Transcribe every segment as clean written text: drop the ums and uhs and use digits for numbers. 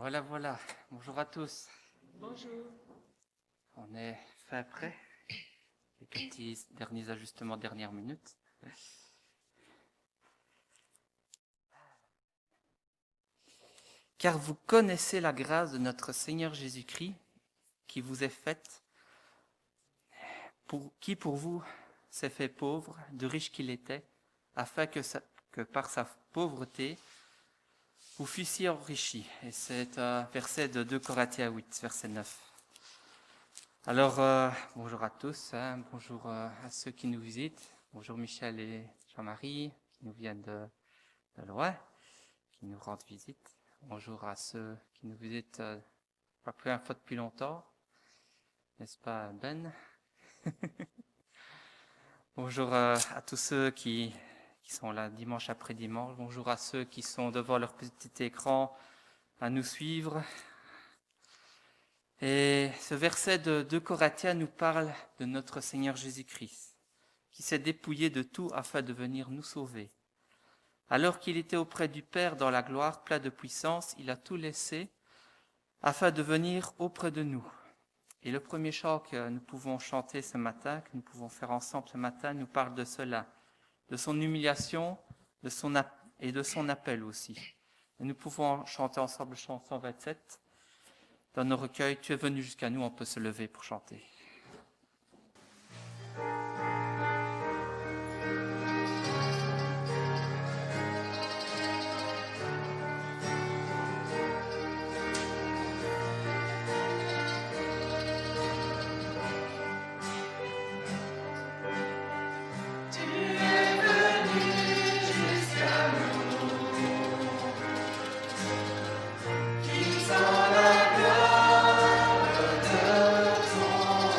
Voilà, voilà. Bonjour à tous. Bonjour. On est fait après. Quelques petits derniers ajustements dernière minute. Car vous connaissez la grâce de notre Seigneur Jésus-Christ qui vous est faite, qui pour vous s'est fait pauvre, de riche qu'il était, afin que par sa pauvreté, vous fussiez enrichis. Et c'est un verset de 2 Corinthiens 8, verset 9. Alors, bonjour à tous, bonjour à ceux qui nous visitent. Bonjour Michel et Jean-Marie, qui nous viennent de loin, qui nous rendent visite. Bonjour à ceux qui nous visitent pour la première fois depuis longtemps. N'est-ce pas, Ben? Bonjour à tous ceux qui sont là dimanche après dimanche. Bonjour à ceux qui sont devant leur petit écran à nous suivre. Et ce verset de 2 Corinthiens nous parle de notre Seigneur Jésus-Christ, qui s'est dépouillé de tout afin de venir nous sauver. Alors qu'il était auprès du Père dans la gloire, plein de puissance, il a tout laissé afin de venir auprès de nous. Et le premier chant que nous pouvons chanter ce matin, que nous pouvons faire ensemble ce matin, nous parle de cela, de son humiliation et de son appel aussi. Et nous pouvons chanter ensemble le chant 127. Dans nos recueils, tu es venu jusqu'à nous, on peut se lever pour chanter. Qui sans la gloire de ton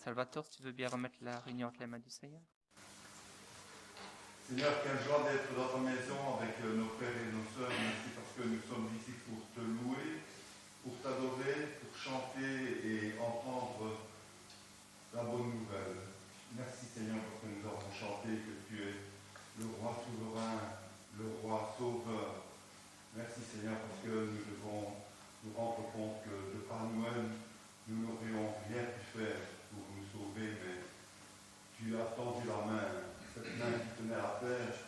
Salvatore, si tu veux bien remettre la réunion entre les mains du Seigneur. Seigneur, quelle joie d'être dans ta maison avec nos frères et nos sœurs. Merci parce que nous sommes ici pour te louer, pour t'adorer, pour chanter et entendre la bonne nouvelle. Merci Seigneur parce que nous avons chanté que tu es le roi souverain, le roi sauveur. Merci Seigneur parce que nous devons nous rendre compte que de par nous-mêmes, nous n'aurions rien pu faire pour nous sauver, mais tu as tendu la main, cette main qui tenait la perche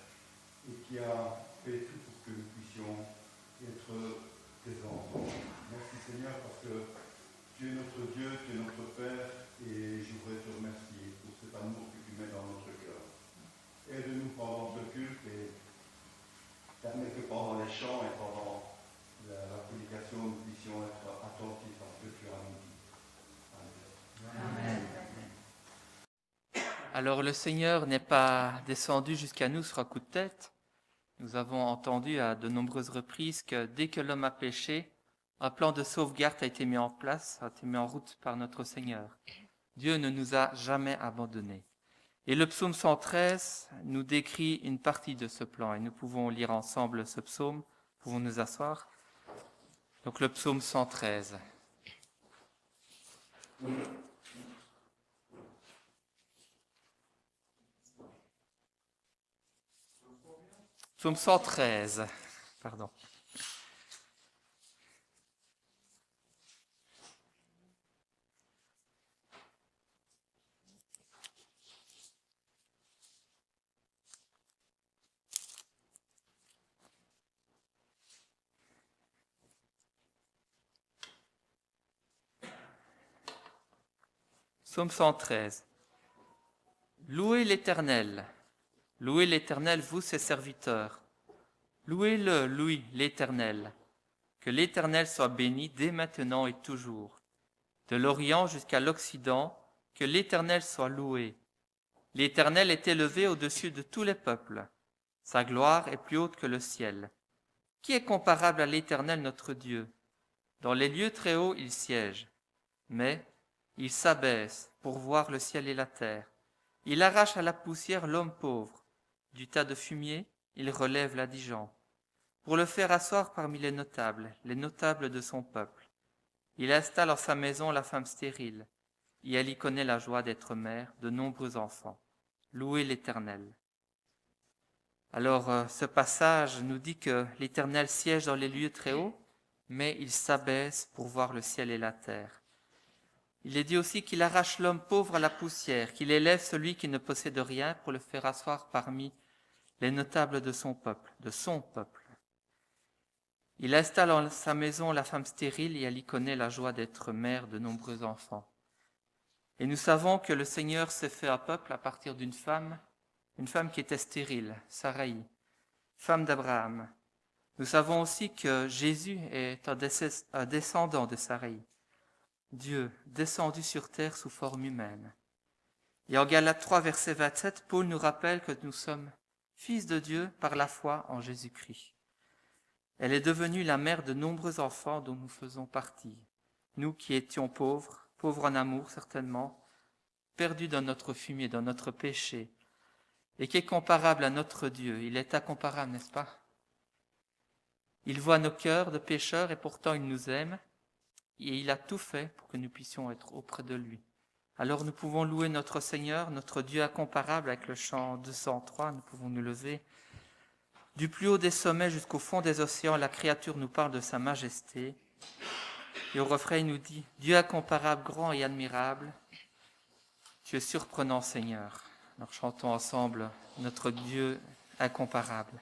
et qui a fait tout pour que nous puissions être tes enfants. Merci Seigneur parce que tu es notre Dieu, tu es notre Père et je voudrais te remercier pour cet amour que tu mets dans notre cœur. Aide-nous pendant ce culte et permets que pendant les chants et pendant la prédication, nous puissions être attentifs à ce que tu as nous dit. Amen. Amen. Alors le Seigneur n'est pas descendu jusqu'à nous sur un coup de tête. Nous avons entendu à de nombreuses reprises que dès que l'homme a péché, un plan de sauvegarde a été mis en place, a été mis en route par notre Seigneur. Dieu ne nous a jamais abandonnés. Et le psaume 113 nous décrit une partie de ce plan et nous pouvons lire ensemble ce psaume. Nous pouvons nous asseoir. Donc le psaume 113. Psaume 113, pardon. Psaume 113. Louez l'Éternel, vous ses serviteurs. Louez-le, lui, l'Éternel. Que l'Éternel soit béni dès maintenant et toujours. De l'Orient jusqu'à l'Occident, que l'Éternel soit loué. L'Éternel est élevé au-dessus de tous les peuples. Sa gloire est plus haute que le ciel. Qui est comparable à l'Éternel notre Dieu? Dans les lieux très hauts il siège. Mais il s'abaisse pour voir le ciel et la terre. Il arrache à la poussière l'homme pauvre. Du tas de fumier, il relève l'indigent. Pour le faire asseoir parmi les notables de son peuple. Il installe en sa maison la femme stérile, et elle y connaît la joie d'être mère de nombreux enfants. Louez l'Éternel. Alors, ce passage nous dit que l'Éternel siège dans les lieux très hauts, mais il s'abaisse pour voir le ciel et la terre. Il est dit aussi qu'il arrache l'homme pauvre à la poussière, qu'il élève celui qui ne possède rien pour le faire asseoir parmi les notables de son peuple, Il installe en sa maison la femme stérile et elle y connaît la joie d'être mère de nombreux enfants. Et nous savons que le Seigneur s'est fait un peuple à partir d'une femme qui était stérile, Sarai, femme d'Abraham. Nous savons aussi que Jésus est un descendant de Sarai. Dieu, descendu sur terre sous forme humaine. Et en Galates 3, verset 27, Paul nous rappelle que nous sommes fils de Dieu par la foi en Jésus-Christ. Elle est devenue la mère de nombreux enfants dont nous faisons partie. Nous qui étions pauvres en amour certainement, perdus dans notre fumier, dans notre péché, et qui est comparable à notre Dieu. Il est incomparable, n'est-ce pas? Il voit nos cœurs de pécheurs et pourtant il nous aime. Et il a tout fait pour que nous puissions être auprès de lui. Alors nous pouvons louer notre Seigneur, notre Dieu incomparable avec le chant 203, nous pouvons nous lever. Du plus haut des sommets jusqu'au fond des océans, la créature nous parle de sa majesté. Et au refrain, il nous dit, Dieu incomparable, grand et admirable, tu es surprenant Seigneur. Alors chantons ensemble notre Dieu incomparable.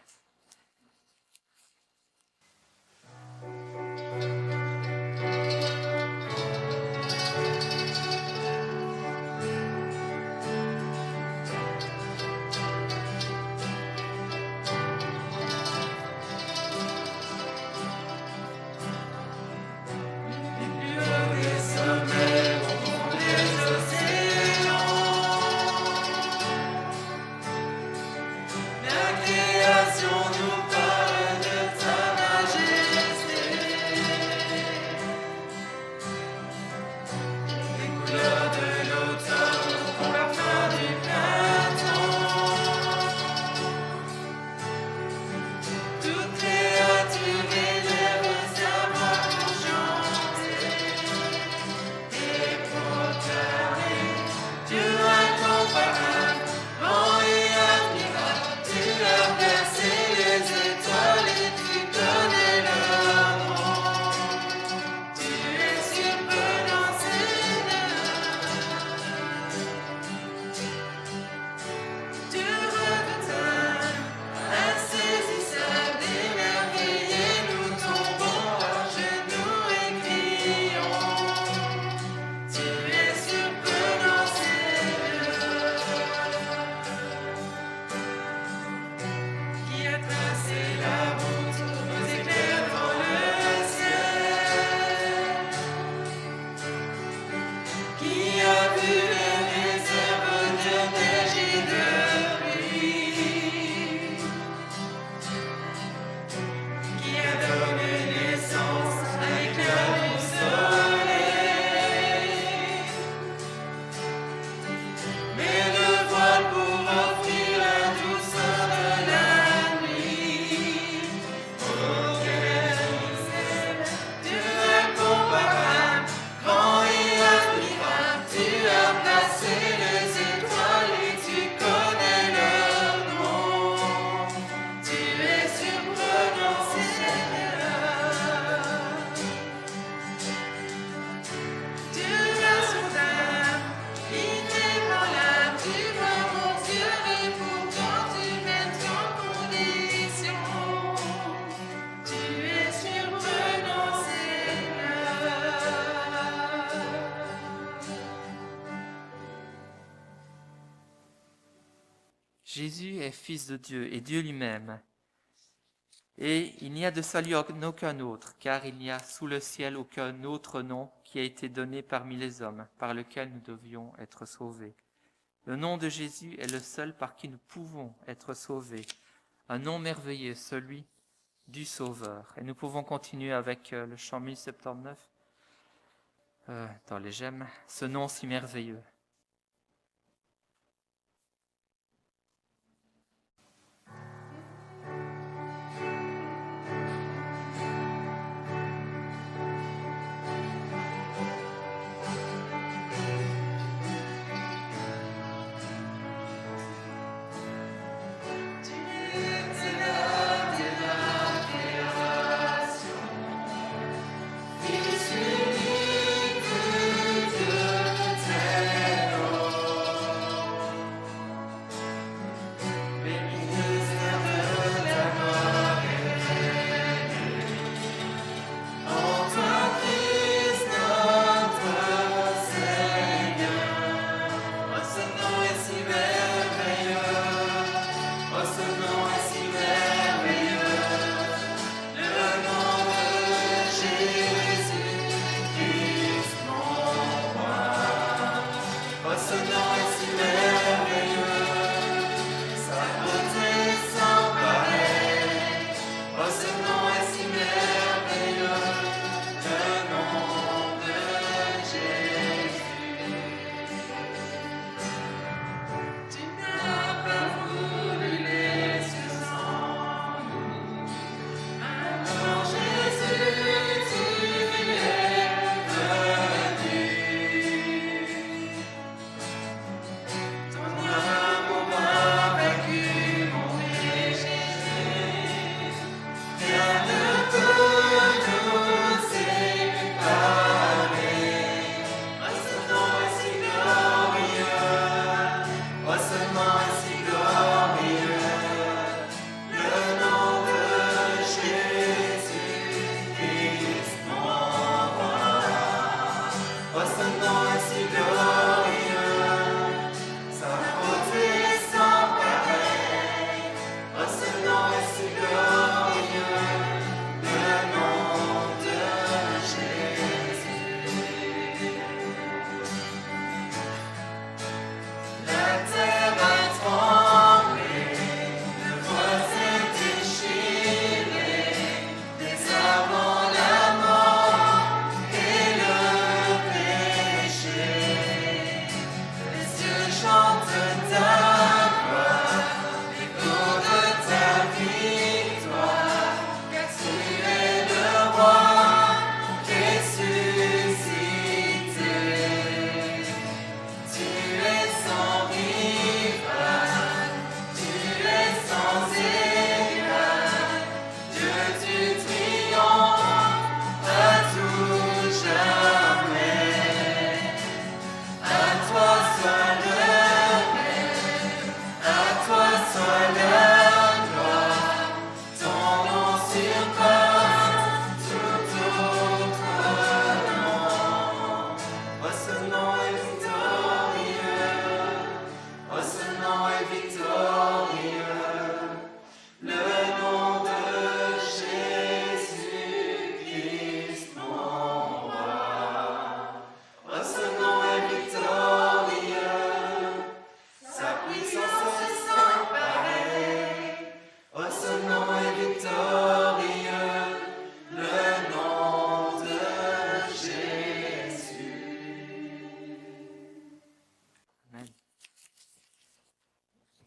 Création Jésus est Fils de Dieu et Dieu lui-même. Et il n'y a de salut en aucun autre, car il n'y a sous le ciel aucun autre nom qui a été donné parmi les hommes, par lequel nous devions être sauvés. Le nom de Jésus est le seul par qui nous pouvons être sauvés. Un nom merveilleux, celui du Sauveur. Et nous pouvons continuer avec le chant 1079 dans les gemmes. Ce nom si merveilleux.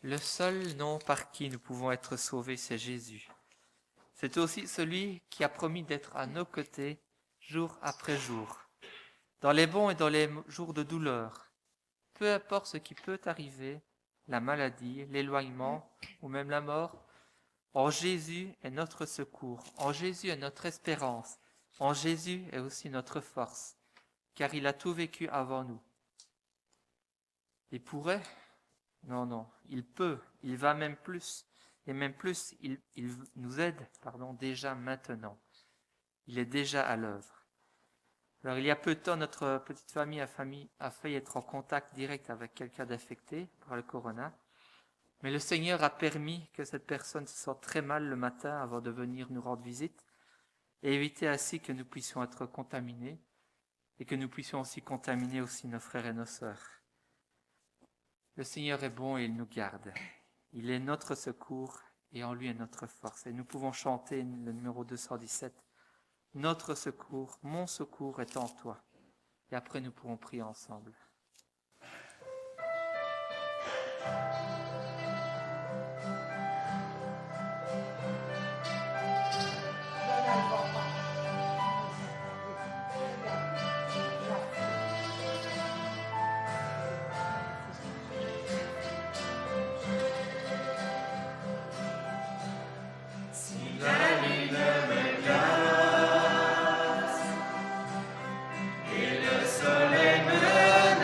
Le seul nom par qui nous pouvons être sauvés, c'est Jésus. C'est aussi celui qui a promis d'être à nos côtés jour après jour, dans les bons et dans les jours de douleur. Peu importe ce qui peut arriver, la maladie, l'éloignement ou même la mort, en Jésus est notre secours, en Jésus est notre espérance, en Jésus est aussi notre force, car il a tout vécu avant nous. Il pourrait? Non, il peut, il va même plus, et même plus, il nous aide déjà maintenant. Il est déjà à l'œuvre. Alors il y a peu de temps, notre petite famille a failli être en contact direct avec quelqu'un d'affecté par le corona. Mais le Seigneur a permis que cette personne se sente très mal le matin avant de venir nous rendre visite et éviter ainsi que nous puissions être contaminés et que nous puissions aussi contaminer aussi nos frères et nos sœurs. Le Seigneur est bon et il nous garde. Il est notre secours et en lui est notre force. Et nous pouvons chanter le numéro 217. Notre secours, mon secours est en toi. Et après nous pourrons prier ensemble. Le soleil me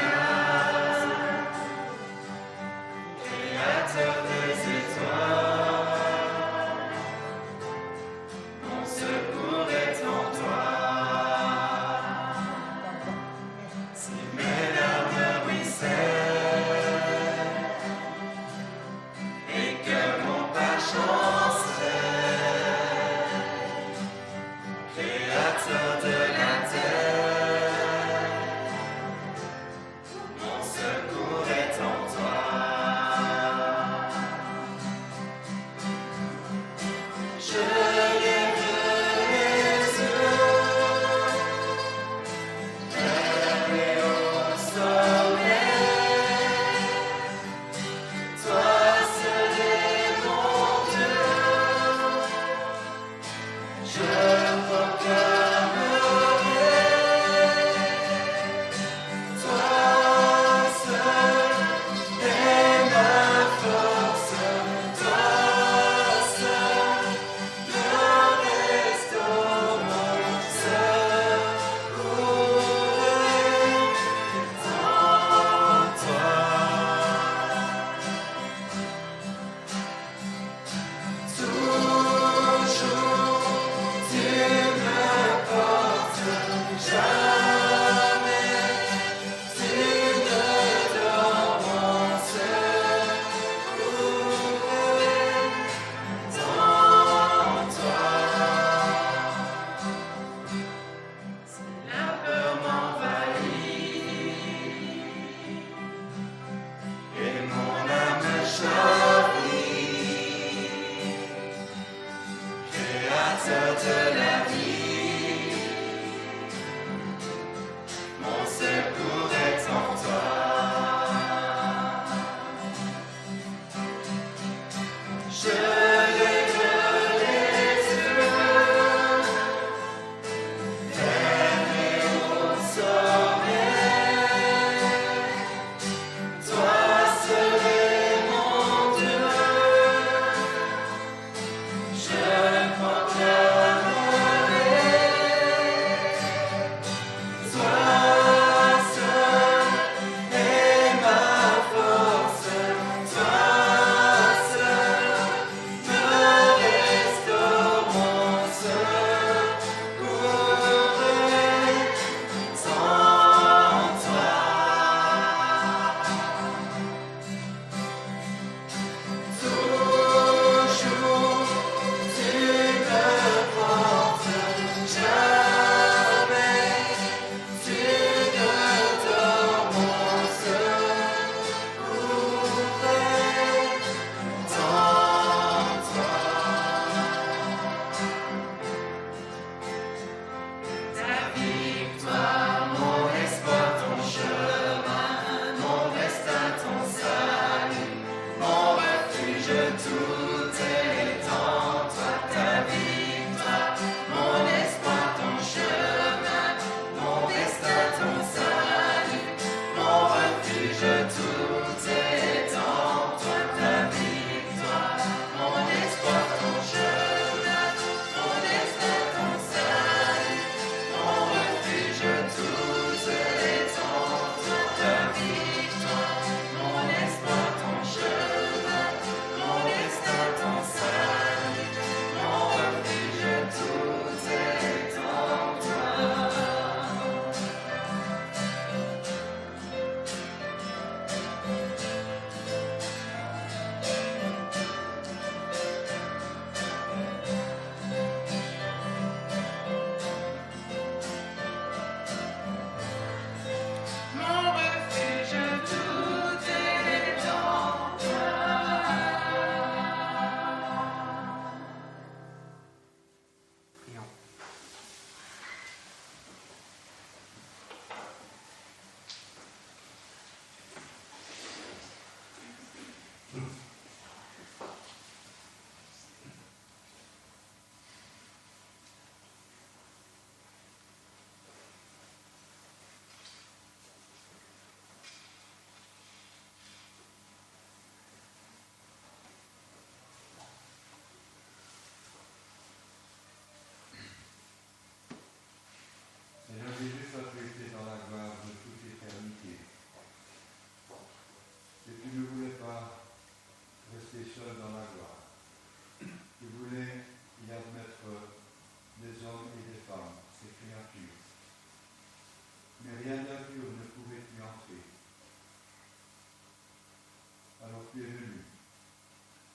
tu es venu.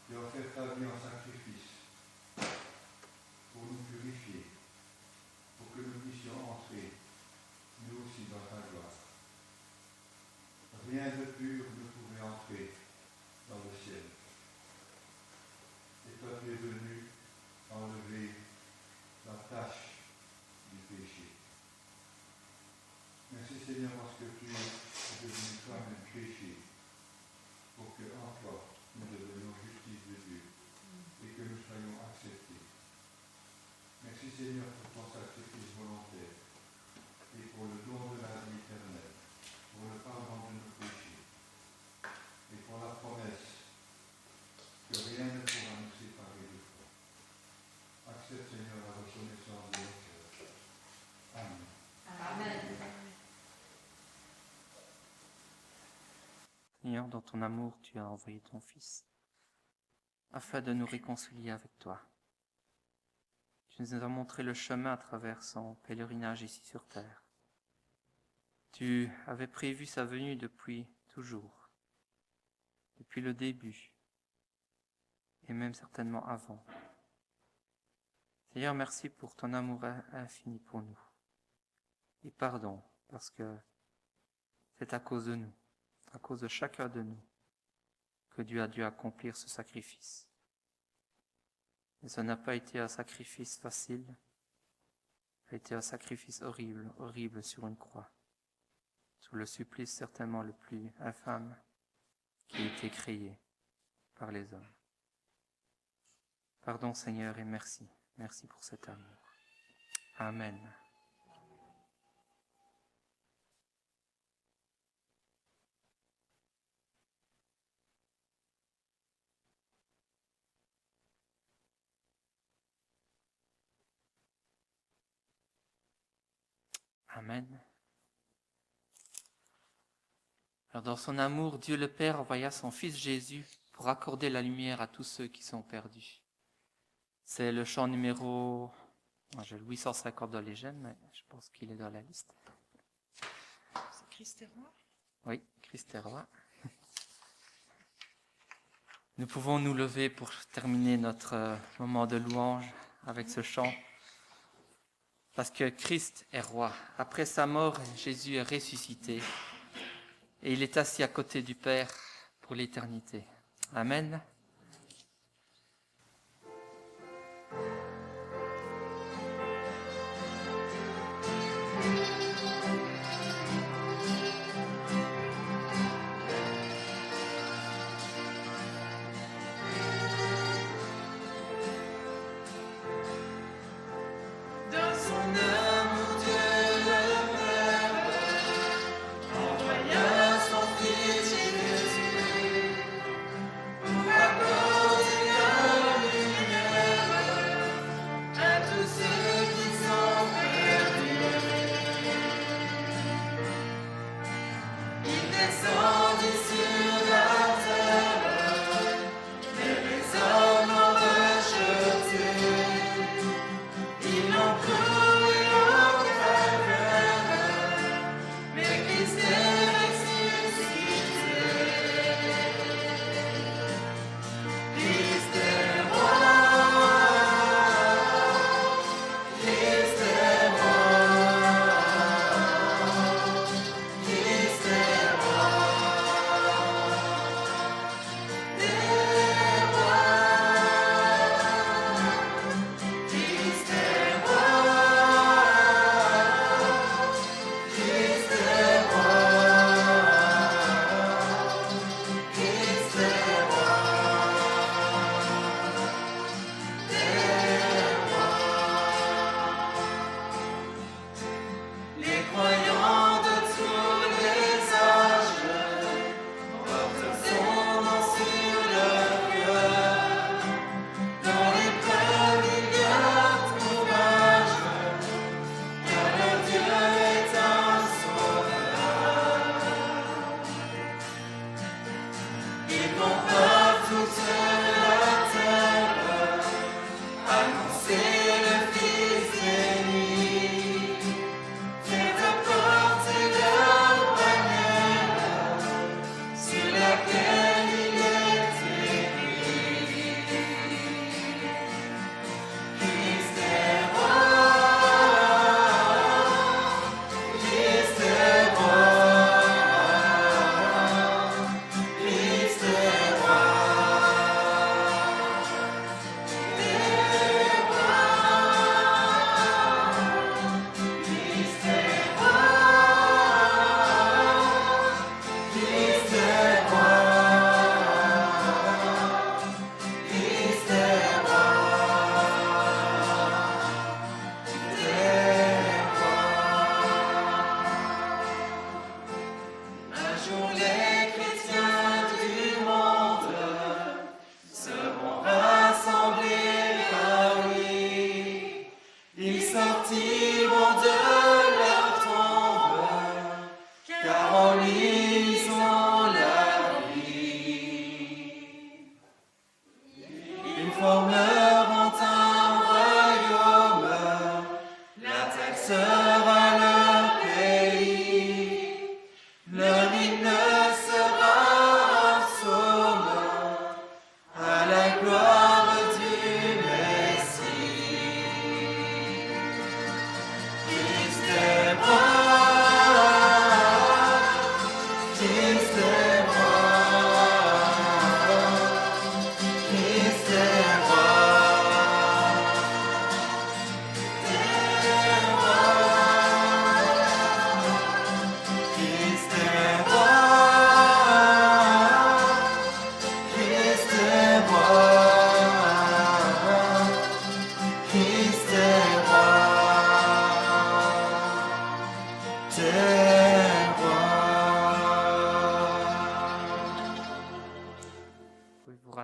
Tu as offert ta vie en sacrifice pour nous purifier, pour que nous puissions entrer, nous aussi, dans ta gloire. Rien de pur ne pouvait entrer dans le ciel. Et toi, tu es venu enlever la tâche du péché. Merci Seigneur parce que tu es devenu toi-même péché pour que en toi nous devenions justice de Dieu et que nous soyons acceptés. Merci Seigneur pour ton sacrifice volontaire et pour le don de la vie éternelle, pour le pardon de nos péchés et pour la promesse que rien ne pourra nous séparer de toi. Accepte Seigneur la reconnaissance de nos cœurs. Amen. Amen. Seigneur, dans ton amour, tu as envoyé ton Fils afin de nous réconcilier avec toi. Tu nous as montré le chemin à travers son pèlerinage ici sur terre. Tu avais prévu sa venue depuis toujours, depuis le début, et même certainement avant. Seigneur, merci pour ton amour infini pour nous. Et pardon, parce que c'est à cause de nous, à cause de chacun de nous, que Dieu a dû accomplir ce sacrifice. Et ce n'a pas été un sacrifice facile, ça a été un sacrifice horrible, horrible sur une croix, sur le supplice certainement le plus infâme qui a été créé par les hommes. Pardon Seigneur et merci, merci pour cet amour. Amen. Amen. Alors dans son amour, Dieu le Père envoya son Fils Jésus pour accorder la lumière à tous ceux qui sont perdus. C'est le chant numéro, j'ai le 850 dans les gemmes, mais je pense qu'il est dans la liste. C'est Christ est roi. Oui, Christ est roi. Nous pouvons nous lever pour terminer notre moment de louange avec ce chant. Parce que Christ est roi. Après sa mort, Jésus est ressuscité. Et il est assis à côté du Père pour l'éternité. Amen. Sur laquelle il est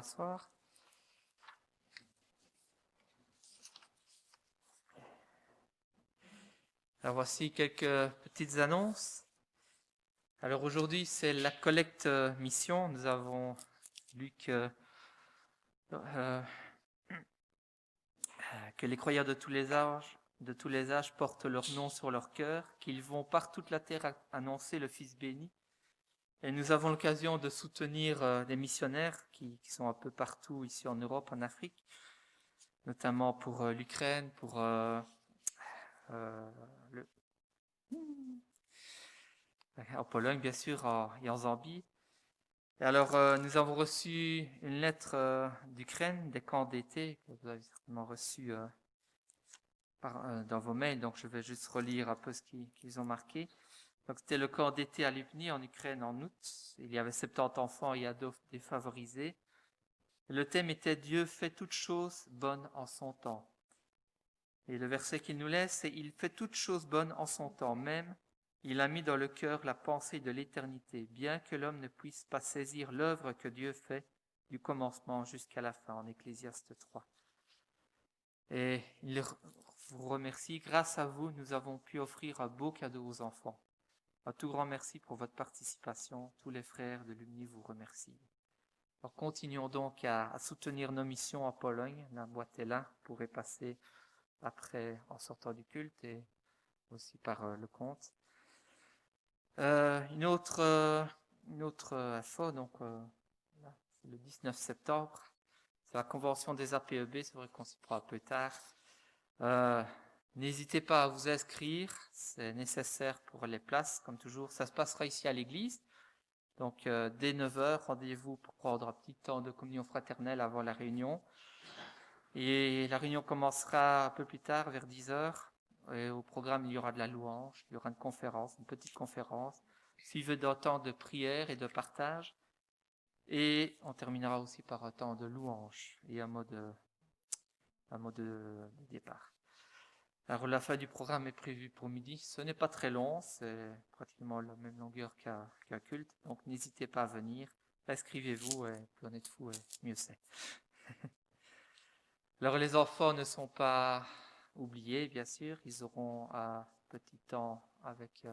rasseoir. Alors voici quelques petites annonces. Alors aujourd'hui, c'est la collecte mission. Nous avons lu que les croyants de tous les âges portent leur nom sur leur cœur, qu'ils vont par toute la terre annoncer le Fils béni. Et nous avons l'occasion de soutenir des missionnaires qui sont un peu partout ici en Europe, en Afrique, notamment pour l'Ukraine, pour en Pologne bien sûr, et en Zambie. Et alors nous avons reçu une lettre d'Ukraine, des camps d'été, que vous avez certainement reçu dans vos mails, donc je vais juste relire un peu ce qu'ils ont marqué. Donc, c'était le camp d'été à Lubny en Ukraine en août. Il y avait 70 enfants et ados défavorisés. Le thème était « Dieu fait toutes choses bonnes en son temps ». Et le verset qu'il nous laisse, c'est « Il fait toutes choses bonnes en son temps même. Il a mis dans le cœur la pensée de l'éternité, bien que l'homme ne puisse pas saisir l'œuvre que Dieu fait du commencement jusqu'à la fin » en Ecclésiaste 3. Et il vous remercie. Grâce à vous, nous avons pu offrir un beau cadeau aux enfants. Un tout grand merci pour votre participation. Tous les frères de l'UMNI vous remercient. Alors continuons donc à soutenir nos missions en Pologne. La boîte est là, vous pourrez passer après en sortant du culte et aussi par le compte. Une autre info, donc là, c'est le 19 septembre. C'est la convention des APEB, c'est vrai qu'on s'y prend un peu tard. N'hésitez pas à vous inscrire, c'est nécessaire pour les places, comme toujours. Ça se passera ici à l'église. Donc, dès 9h, rendez-vous pour prendre un petit temps de communion fraternelle avant la réunion. Et la réunion commencera un peu plus tard, vers 10h. Et au programme, il y aura de la louange, il y aura une conférence, une petite conférence, suivie d'un temps de prière et de partage. Et on terminera aussi par un temps de louange et un mot de départ. Alors la fin du programme est prévue pour midi. Ce n'est pas très long, c'est pratiquement la même longueur qu'un culte. Donc n'hésitez pas à venir, inscrivez-vous et plus on est de fous, mieux c'est. Alors les enfants ne sont pas oubliés, bien sûr. Ils auront un petit temps avec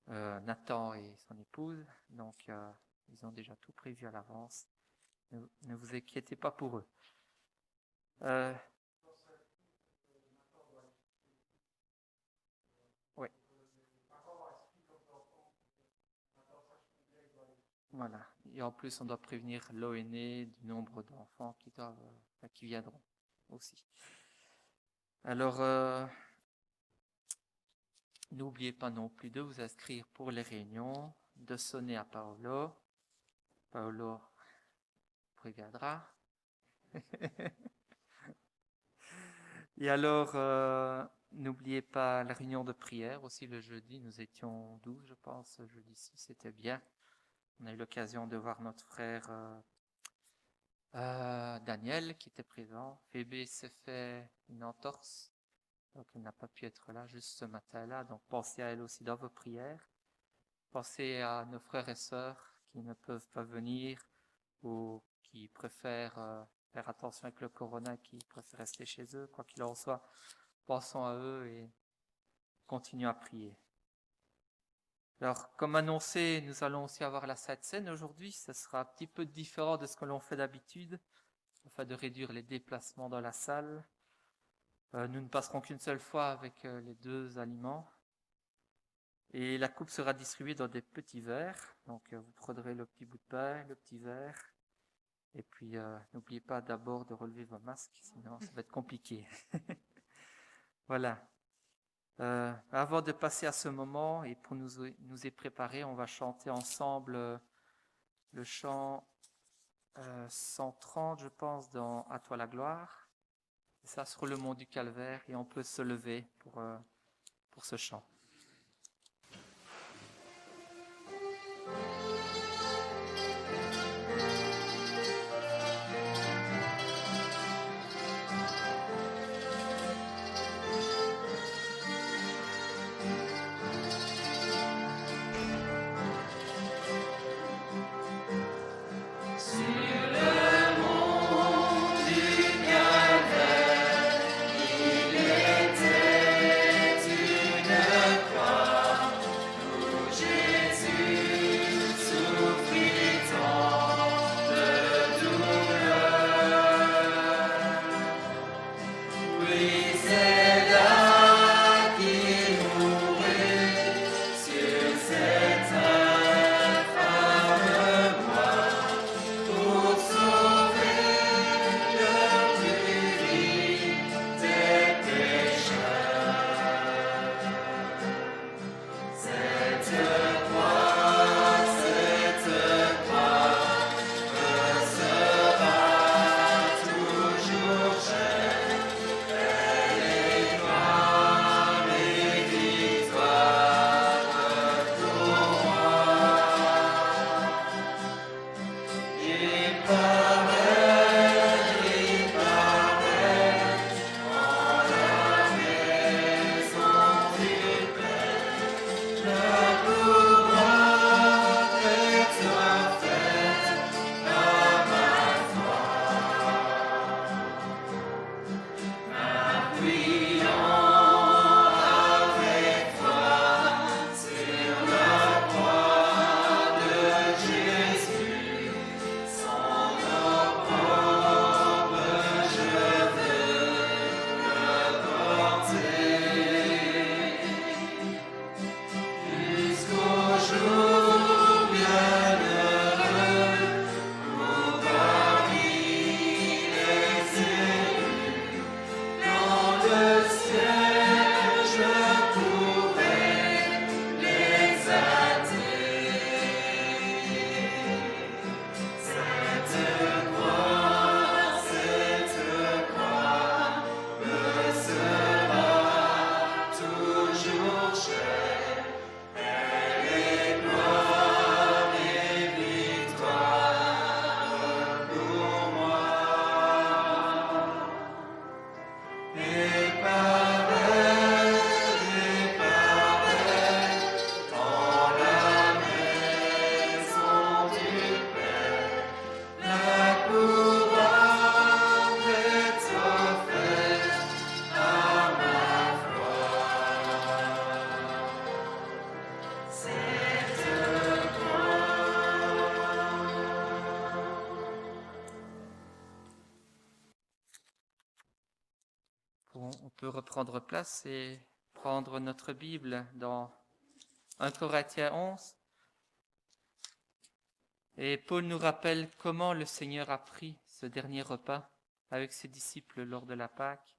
Nathan et son épouse. Donc ils ont déjà tout prévu à l'avance. Ne vous inquiétez pas pour eux. Oui. Voilà. Et en plus, on doit prévenir l'ONE du nombre d'enfants qui viendront aussi. Alors, n'oubliez pas non plus de vous inscrire pour les réunions, de sonner à Paolo. Paolo préviendra. Et alors, n'oubliez pas la réunion de prière aussi le jeudi. Nous étions 12, je pense, jeudi-ci, c'était bien. On a eu l'occasion de voir notre frère Daniel qui était présent. Phébé s'est fait une entorse, donc elle n'a pas pu être là juste ce matin-là. Donc pensez à elle aussi dans vos prières. Pensez à nos frères et sœurs qui ne peuvent pas venir ou qui préfèrent faire attention avec le corona, qui préfèrent rester chez eux. Quoi qu'il en soit, pensons à eux et continuons à prier. Alors, comme annoncé, nous allons aussi avoir la Sainte Seine aujourd'hui. Ce sera un petit peu différent de ce que l'on fait d'habitude, afin de réduire les déplacements dans la salle. Nous ne passerons qu'une seule fois avec les 2 aliments. Et la coupe sera distribuée dans des petits verres. Donc, vous prendrez le petit bout de pain, le petit verre. Et puis, n'oubliez pas d'abord de relever vos masques, sinon ça va être compliqué. Voilà. Avant de passer à ce moment, et pour nous y préparer, on va chanter ensemble le chant 130, je pense, dans « À toi la gloire ». Ça, sur le mont du Calvaire, et on peut se lever pour ce chant. Sur le On peut reprendre place et prendre notre Bible dans 1 Corinthiens 11. Et Paul nous rappelle comment le Seigneur a pris ce dernier repas avec ses disciples lors de la Pâque.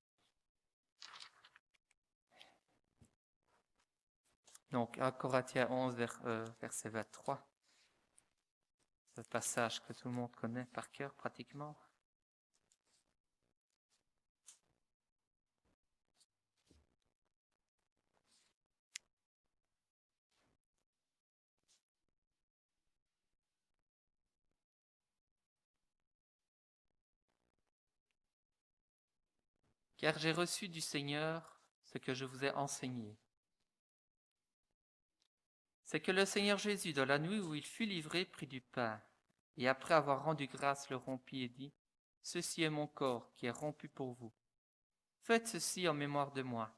Donc 1 Corinthiens 11, verset 23. Ce passage que tout le monde connaît par cœur pratiquement. Car j'ai reçu du Seigneur ce que je vous ai enseigné. C'est que le Seigneur Jésus, dans la nuit où il fut livré, prit du pain, et après avoir rendu grâce, le rompit et dit, « Ceci est mon corps qui est rompu pour vous. Faites ceci en mémoire de moi. »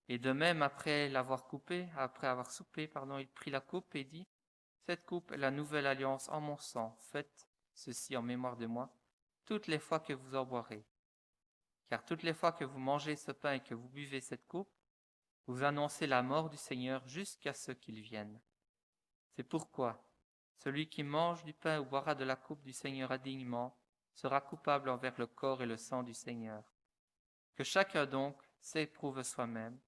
Et de même, après avoir soupé, il prit la coupe et dit, « Cette coupe est la nouvelle alliance en mon sang. Faites ceci en mémoire de moi, toutes les fois que vous en boirez. Car toutes les fois que vous mangez ce pain et que vous buvez cette coupe, vous annoncez la mort du Seigneur jusqu'à ce qu'il vienne. C'est pourquoi celui qui mange du pain ou boira de la coupe du Seigneur indignement sera coupable envers le corps et le sang du Seigneur. Que chacun donc s'éprouve soi-même,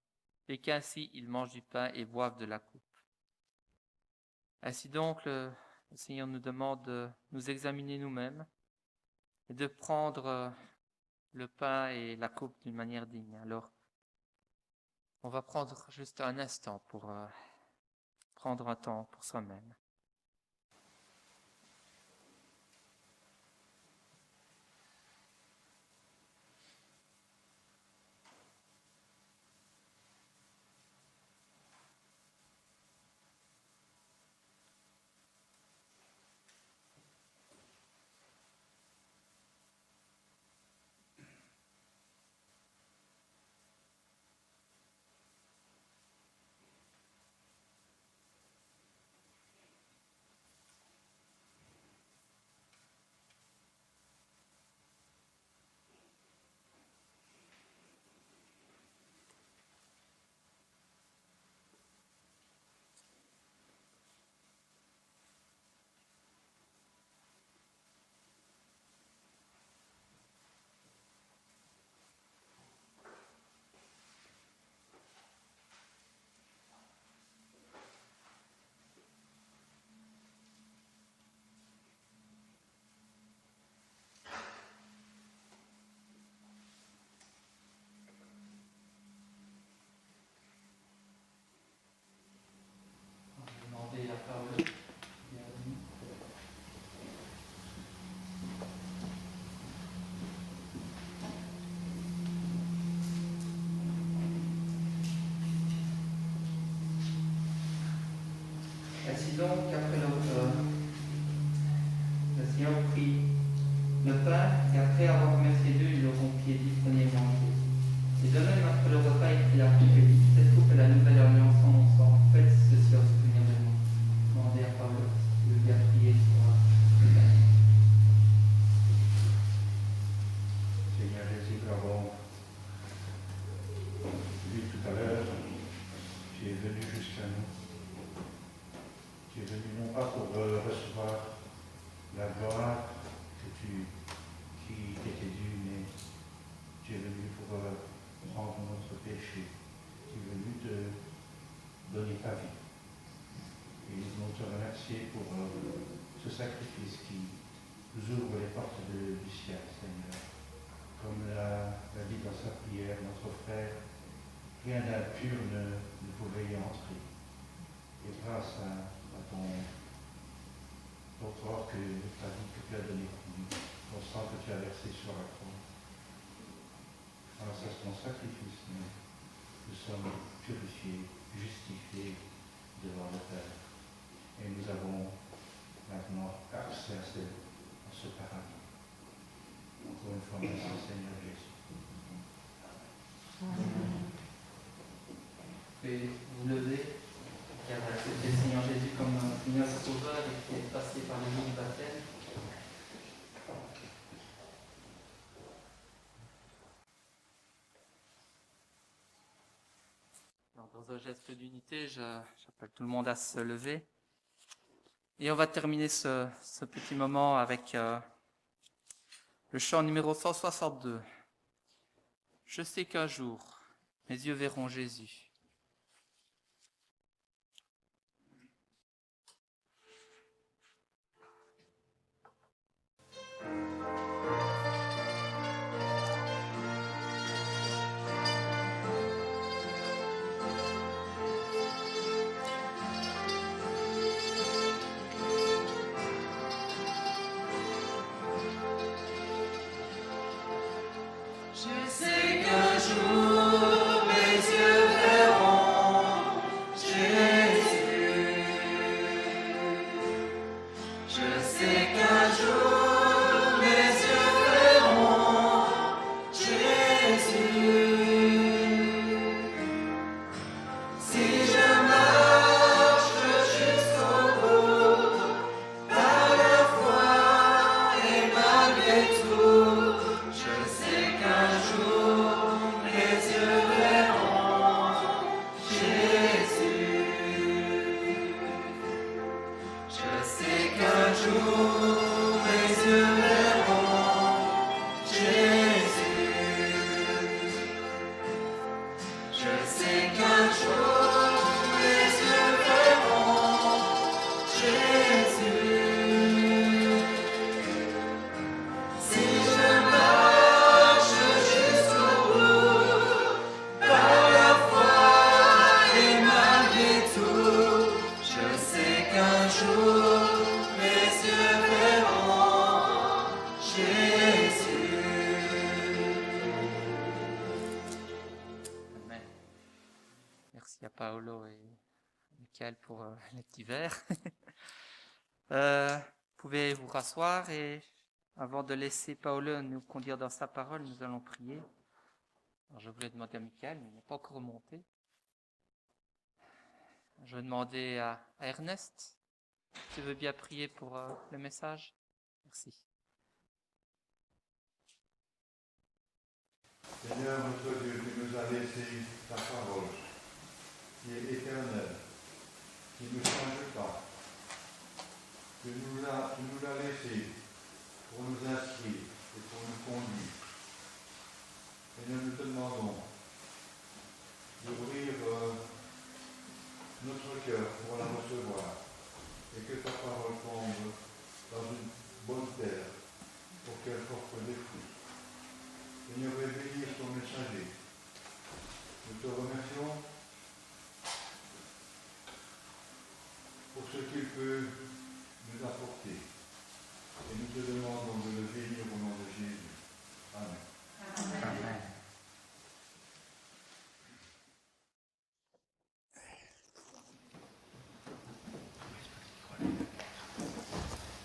et qu'ainsi il mange du pain et boive de la coupe. » Ainsi donc, le Seigneur nous demande de nous examiner nous-mêmes et de prendre le pain et la coupe d'une manière digne. Alors, on va prendre juste un instant pour prendre un temps pour soi-même. Seigneur prit le pain et après avoir remercié Dieu, il le rompit et dit prenez et mangez. Et de même après le repas, il prit la coupe et dit cette coupe est la nouvelle alliance en mon sang. Faites ceci en souvenir de moi. Demandez à Paul de bien prier sur le pain. Seigneur Jésus, nous avons vu tout à l'heure, tu es venu jusqu'à nous. Tu es venu non pas pour recevoir la gloire qui t'était due, mais tu es venu pour prendre notre péché. Tu es venu te donner ta vie. Et nous voulons te remercier pour ce sacrifice qui nous ouvre les portes du ciel, Seigneur. Comme l'a dit dans sa prière notre frère, rien d'impur ne pouvait y entrer. Et grâce à ton corps ta vie que tu as donné pour nous, ton sang que tu as versé sur la croix, grâce à ton sacrifice, nous sommes purifiés, justifiés devant le Père. Et nous avons maintenant accès à ce paradis. Encore une fois, merci Seigneur Jésus. Et vous levez, qui a accepté le Seigneur Jésus comme Seigneur Sauveur et qui est passé par le monde du baptême. Alors, dans un geste d'unité, j'appelle tout le monde à se lever. Et on va terminer ce petit moment avec le chant numéro 162. Je sais qu'un jour, mes yeux verront Jésus. Je sais qu'un jour mes yeux verront Jésus. Je sais qu'un jour mes yeux verront Jésus. Si je marche jusqu'au bout, par la foi et malgré tout, je sais qu'un jour mes yeux verront Jésus. Je sais qu'un jour mes yeux verront Jésus. Je sais qu'un jour mes yeux verront Jésus. Si je marche jusqu'au bout, par la foi et malgré tout, je sais qu'un jour mes yeux verront Jésus. Amen. Merci à Paolo et Michael pour les petits verres. Vous pouvez vous rasseoir et avant de laisser Paolo nous conduire dans sa parole, nous allons prier. Alors, je voulais demander à Michael, mais il n'est pas encore remonté. Je vais demander à Ernest, tu veux bien prier pour le message? Merci. Seigneur, notre Dieu, tu nous as laissé ta parole, qui est éternelle, qui ne change pas. Tu nous l'as laissé pour nous instruire et pour nous conduire. Seigneur, nous te demandons d'ouvrir notre cœur pour la recevoir et que ta parole tombe dans une bonne terre pour qu'elle porte des fruits. Seigneur, vais bénir ton messager. Nous te remercions pour ce qu'il peut nous apporter. Et nous te demandons de le bénir au nom de Jésus. Amen. Amen.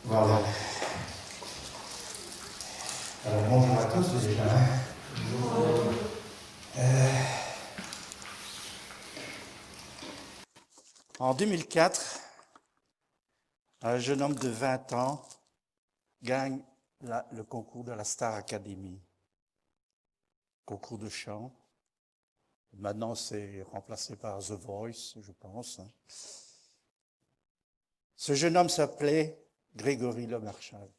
Voilà. Alors bonjour à tous déjà. En 2004, un jeune homme de 20 ans gagne le concours de la Star Academy, concours de chant. Maintenant, c'est remplacé par The Voice, je pense. Ce jeune homme s'appelait Grégory Lemarchal.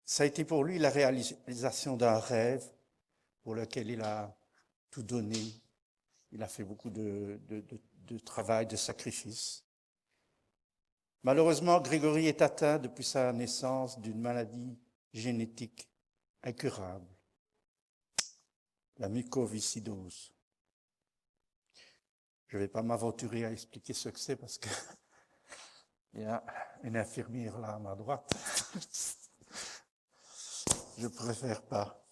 Ça a été pour lui la réalisation d'un rêve pour lequel il a tout donné. Il a fait beaucoup de travail, de sacrifices. Malheureusement, Grégory est atteint depuis sa naissance d'une maladie génétique incurable, la mucoviscidose. Je ne vais pas m'aventurer à expliquer ce que c'est parce qu'il y a une infirmière là à ma droite. Je préfère pas.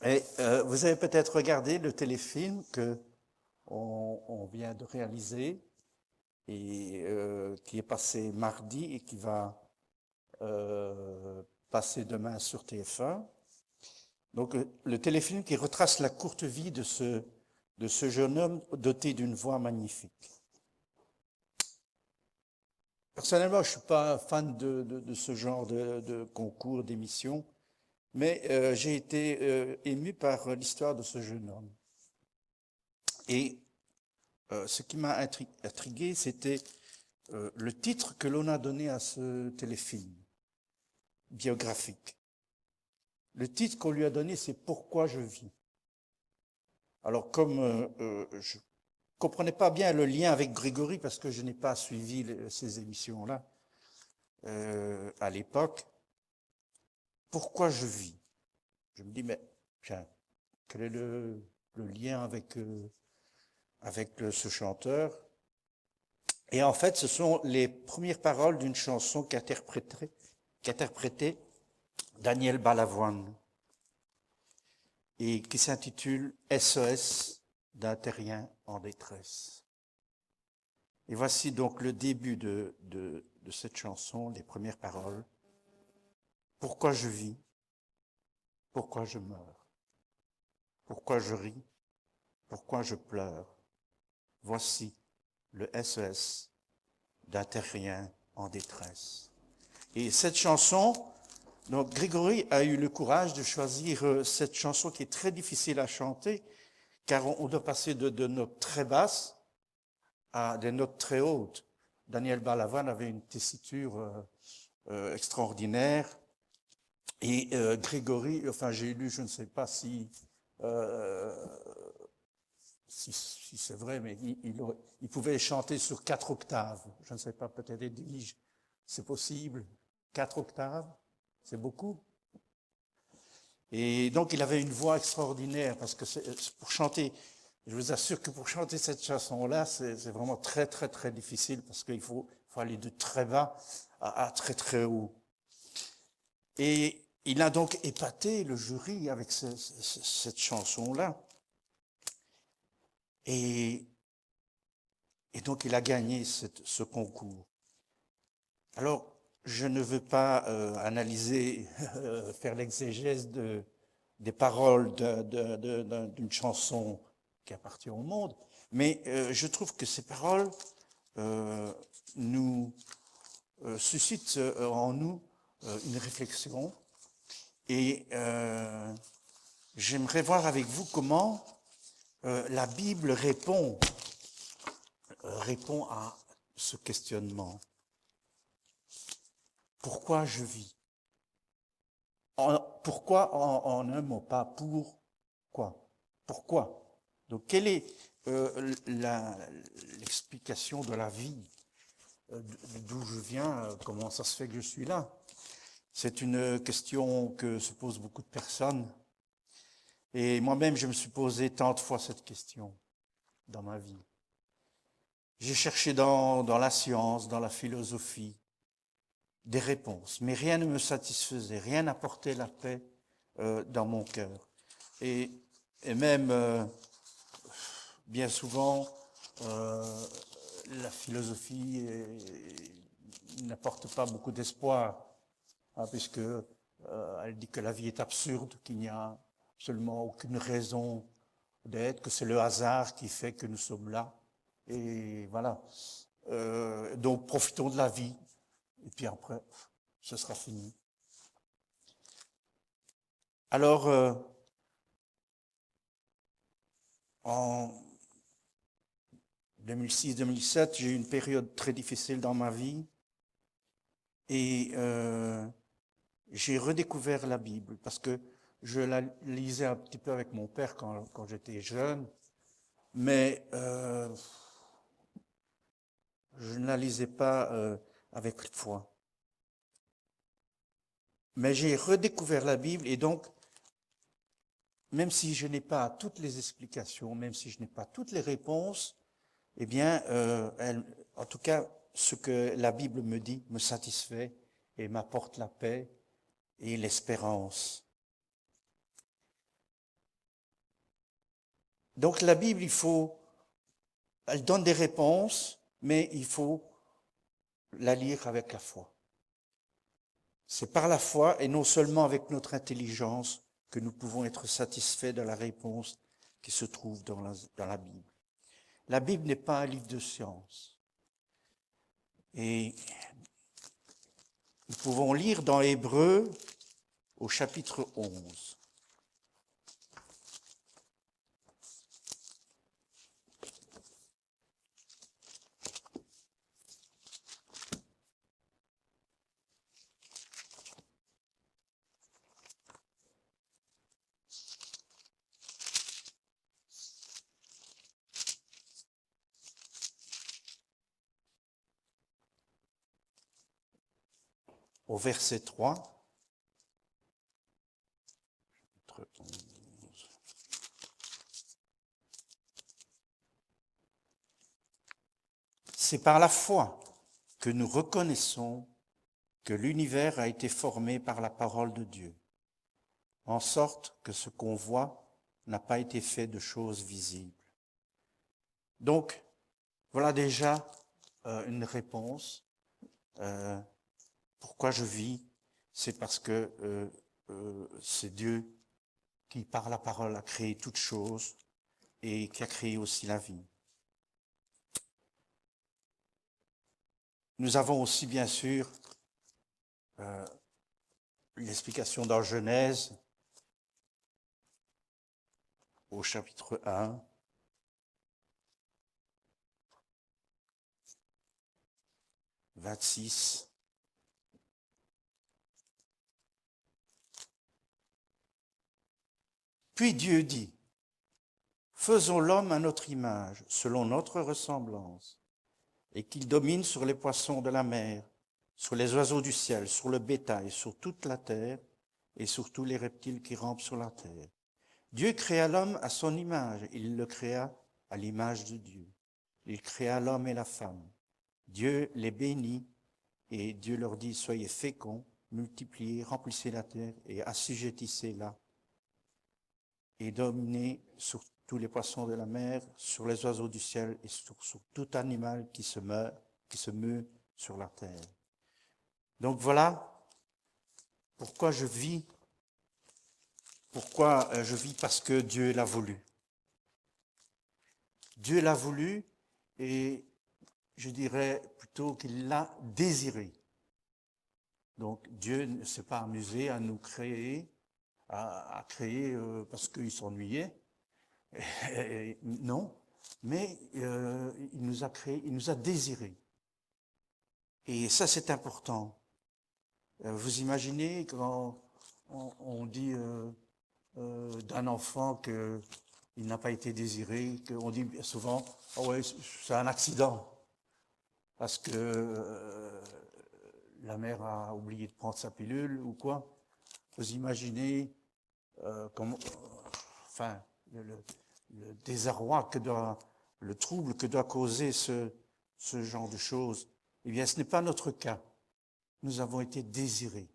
Et vous avez peut-être regardé le téléfilm qu'on vient de réaliser et qui est passé mardi et qui va passer demain sur TF1. Donc le téléfilm qui retrace la courte vie de ce jeune homme doté d'une voix magnifique. Personnellement, je ne suis pas fan de ce genre de concours, d'émissions, mais j'ai été ému par l'histoire de ce jeune homme. Et ce qui m'a intrigué, c'était le titre que l'on a donné à ce téléfilm biographique. Le titre qu'on lui a donné, c'est « Pourquoi je vis ». Alors, comme je ne comprenais pas bien le lien avec Grégory, parce que je n'ai pas suivi ces émissions-là à l'époque, pourquoi je vis? Je me dis, mais tiens, quel est le lien avec ce chanteur? Et en fait, ce sont les premières paroles d'une chanson qu'interprétait Daniel Balavoine et qui s'intitule « SOS d'un terrien en détresse ». Et voici donc le début de cette chanson, les premières paroles. « Pourquoi je vis? Pourquoi je meurs? Pourquoi je ris? Pourquoi je pleure? Voici le SOS d'un terrien en détresse. » Et cette chanson, donc Grégory a eu le courage de choisir cette chanson qui est très difficile à chanter, car on doit passer de notes très basses à des notes très hautes. Daniel Balavoine avait une tessiture extraordinaire. Et Grégory, enfin j'ai lu, je ne sais pas si c'est vrai, mais il pouvait chanter sur 4 octaves. Je ne sais pas, peut-être Edwige, c'est possible. 4 octaves, c'est beaucoup. Et donc il avait une voix extraordinaire, parce que pour chanter, je vous assure que pour chanter cette chanson-là, c'est vraiment très très très difficile, parce qu'il faut aller de très bas à très très haut. Et il a donc épaté le jury avec cette chanson-là. Et donc il a gagné ce concours. Alors, je ne veux pas analyser, faire l'exégèse des paroles d'une chanson qui appartient au monde, mais je trouve que ces paroles nous suscitent en nous une réflexion. Et j'aimerais voir avec vous comment la Bible répond à ce questionnement. Pourquoi je vis? Pourquoi en un mot, pas pourquoi? Pourquoi? Donc quelle est l'explication de la vie? D'où je viens? Comment ça se fait que je suis là? C'est une question que se posent beaucoup de personnes. Et moi-même, je me suis posé tant de fois cette question dans ma vie. J'ai cherché dans la science, dans la philosophie, des réponses, mais rien ne me satisfaisait, rien n'apportait la paix dans mon cœur. Et même, bien souvent, la philosophie n'apporte pas beaucoup d'espoir. puisque elle dit que la vie est absurde, qu'il n'y a absolument aucune raison d'être, que c'est le hasard qui fait que nous sommes là. Et voilà. Donc profitons de la vie. Et puis après, ce sera fini. Alors, en 2006-2007, j'ai eu une période très difficile dans ma vie. Et j'ai redécouvert la Bible parce que je la lisais un petit peu avec mon père quand j'étais jeune, mais je ne la lisais pas avec foi. Mais j'ai redécouvert la Bible et donc, même si je n'ai pas toutes les explications, même si je n'ai pas toutes les réponses, eh bien, en tout cas, ce que la Bible me dit me satisfait et m'apporte la paix et l'espérance. Donc la Bible, elle donne des réponses, mais il faut la lire avec la foi. C'est par la foi et non seulement avec notre intelligence que nous pouvons être satisfaits de la réponse qui se trouve dans la Bible. La Bible n'est pas un livre de science. Et nous pouvons lire dans Hébreux au chapitre 11. Au verset 3, c'est par la foi que nous reconnaissons que l'univers a été formé par la parole de Dieu, en sorte que ce qu'on voit n'a pas été fait de choses visibles. Donc, voilà déjà une réponse. Pourquoi je vis? C'est parce que c'est Dieu qui, par la parole, a créé toutes choses et qui a créé aussi la vie. Nous avons aussi, bien sûr, l'explication dans Genèse, au chapitre 1. « 26. Puis Dieu dit, « Faisons l'homme à notre image, selon notre ressemblance, et qu'il domine sur les poissons de la mer, sur les oiseaux du ciel, sur le bétail, sur toute la terre, et sur tous les reptiles qui rampent sur la terre. Dieu créa l'homme à son image, il le créa à l'image de Dieu. Il créa l'homme et la femme. Dieu les bénit, et Dieu leur dit, soyez féconds, multipliez, remplissez la terre, et assujettissez-la, et dominez sur tous les poissons de la mer, sur les oiseaux du ciel, et sur tout animal qui se meut sur la terre. » Donc voilà pourquoi je vis. Pourquoi je vis? Parce que Dieu l'a voulu. Dieu l'a voulu et je dirais plutôt qu'il l'a désiré. Donc Dieu ne s'est pas amusé à nous créer, à créer parce qu'il s'ennuyait. Non, mais il nous a créé, il nous a désirés. Et ça, c'est important. Vous imaginez quand on dit d'un enfant qu'il n'a pas été désiré, qu'on dit souvent « oh ouais, c'est un accident » parce que la mère a oublié de prendre sa pilule ou quoi. Vous imaginez le désarroi le trouble que doit causer ce genre de choses. Eh bien, ce n'est pas notre cas. Nous avons été désirés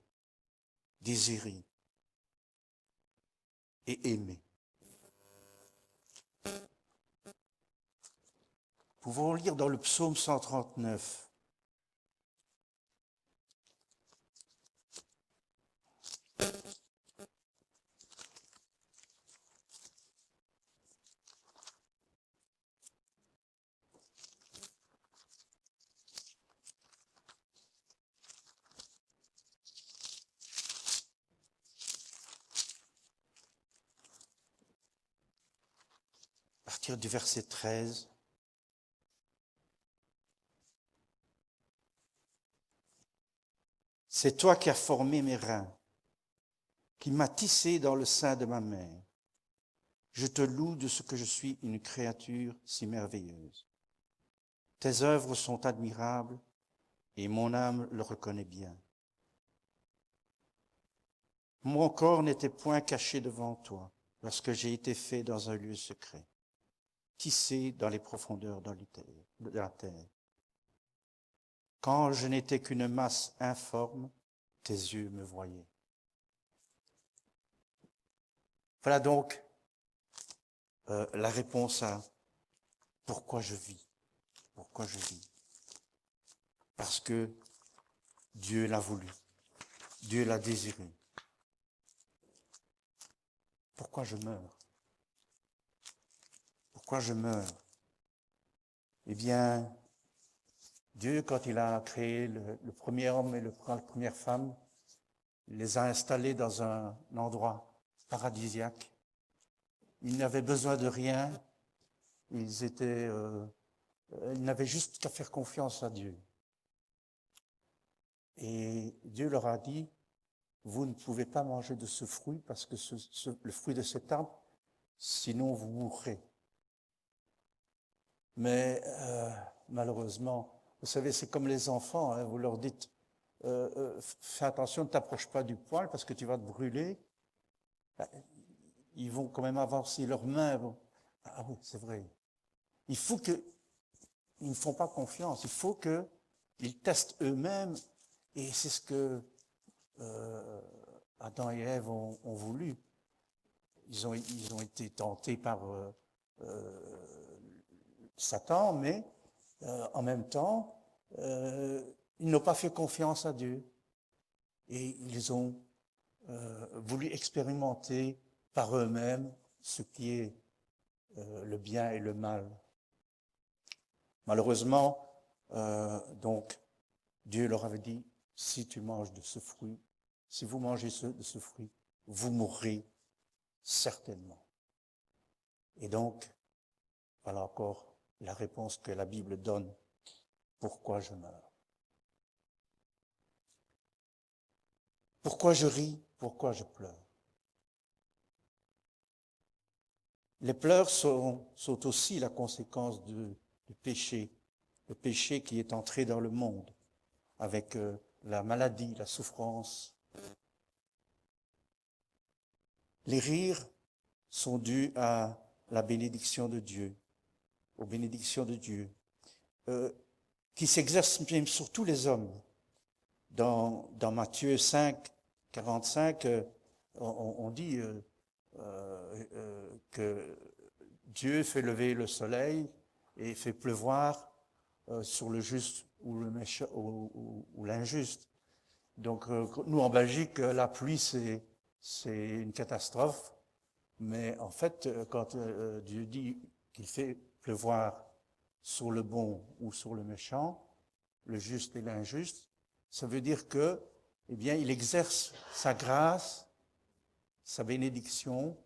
et aimés. Nous pouvons lire dans le psaume 139. partir du verset 13. C'est toi qui as formé mes reins, qui m'as tissé dans le sein de ma mère. Je te loue de ce que je suis une créature si merveilleuse. Tes œuvres sont admirables et mon âme le reconnaît bien. Mon corps n'était point caché devant toi lorsque j'ai été fait dans un lieu secret, tissé dans les profondeurs de la terre. Quand je n'étais qu'une masse informe, tes yeux me voyaient. Voilà donc la réponse à pourquoi je vis. Pourquoi je vis? Parce que Dieu l'a voulu. Dieu l'a désiré. Pourquoi je meurs? Pourquoi je meurs? Eh bien, Dieu, quand il a créé le premier homme et la première femme, il les a installés dans un endroit paradisiaque. Ils n'avaient besoin de rien. Ils n'avaient juste qu'à faire confiance à Dieu. Et Dieu leur a dit, vous ne pouvez pas manger de ce fruit parce que le fruit de cet arbre, sinon vous mourrez. Mais malheureusement, vous savez, c'est comme les enfants, hein, vous leur dites, fais attention, ne t'approche pas du poêle parce que tu vas te brûler. Ben, ils vont quand même avancer leurs mains. Ah oui, c'est vrai. Ils ne font pas confiance. Il faut qu'ils testent eux-mêmes. Et c'est ce que Adam et Ève ont voulu. Ils ont été tentés par Satan, mais en même temps, ils n'ont pas fait confiance à Dieu. Et ils ont voulu expérimenter par eux-mêmes ce qui est le bien et le mal. Malheureusement, donc, Dieu leur avait dit, si tu manges de ce fruit, si vous mangez de ce fruit, vous mourrez certainement. Et donc, voilà encore la réponse que la Bible donne. Pourquoi je meurs? Pourquoi je ris? Pourquoi je pleure? Les pleurs sont aussi la conséquence du péché, le péché qui est entré dans le monde avec la maladie, la souffrance. Les rires sont dus à la bénédiction de Dieu, aux bénédictions de Dieu, qui s'exercent même sur tous les hommes. Dans Matthieu 5, 45, on dit que Dieu fait lever le soleil et fait pleuvoir sur le juste ou le méchant ou l'injuste. Donc nous en Belgique, la pluie c'est une catastrophe, mais en fait quand Dieu dit qu'il fait pleuvoir sur le bon ou sur le méchant, le juste et l'injuste, ça veut dire que, eh bien, il exerce sa grâce, sa bénédiction,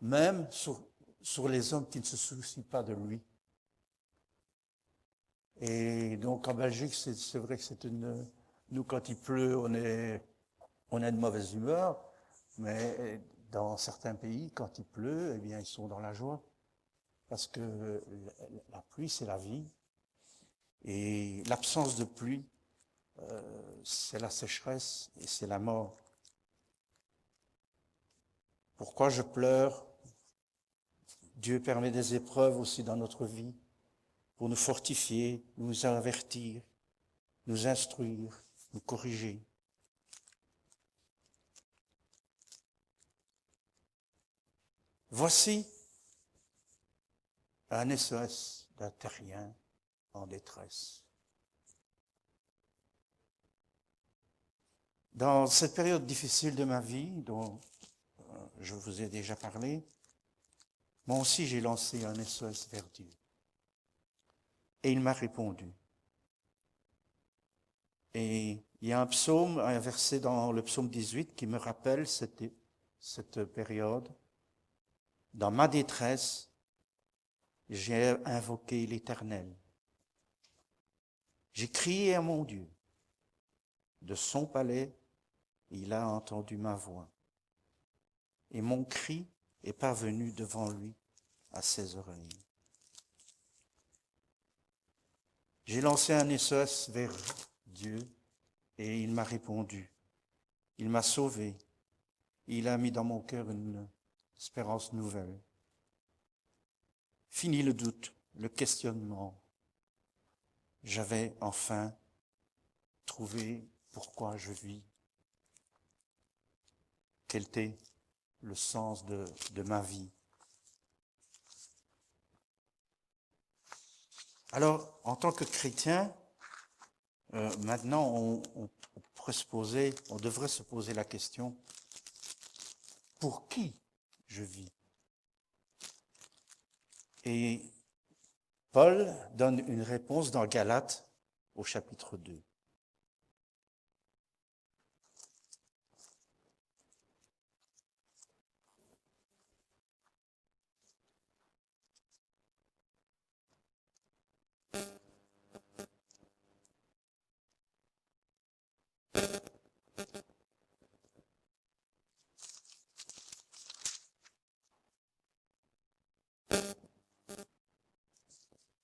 même sur les hommes qui ne se soucient pas de lui. Et donc en Belgique, c'est vrai que nous quand il pleut, on est de mauvaise humeur, mais dans certains pays, quand il pleut, eh bien ils sont dans la joie, parce que la pluie c'est la vie, et l'absence de pluie, c'est la sécheresse et c'est la mort. Pourquoi je pleure? Dieu permet des épreuves aussi dans notre vie, pour nous fortifier, nous avertir, nous instruire, nous corriger. Voici un SOS d'un terrien en détresse. Dans cette période difficile de ma vie, dont je vous ai déjà parlé, moi aussi j'ai lancé un SOS vers Dieu. Et il m'a répondu. Et il y a un psaume, un verset dans le psaume 18 qui me rappelle cette période. Dans ma détresse, j'ai invoqué l'Éternel. J'ai crié à mon Dieu. De son palais, il a entendu ma voix. Et mon cri est parvenu devant lui à ses oreilles. J'ai lancé un SOS vers Dieu et il m'a répondu. Il m'a sauvé. Il a mis dans mon cœur une espérance nouvelle. Fini le doute, le questionnement. J'avais enfin trouvé pourquoi je vis. Quel était le sens de ma vie. Alors, en tant que chrétien, maintenant, on devrait se poser la question, pour qui je vis? Et Paul donne une réponse dans Galates au chapitre 2.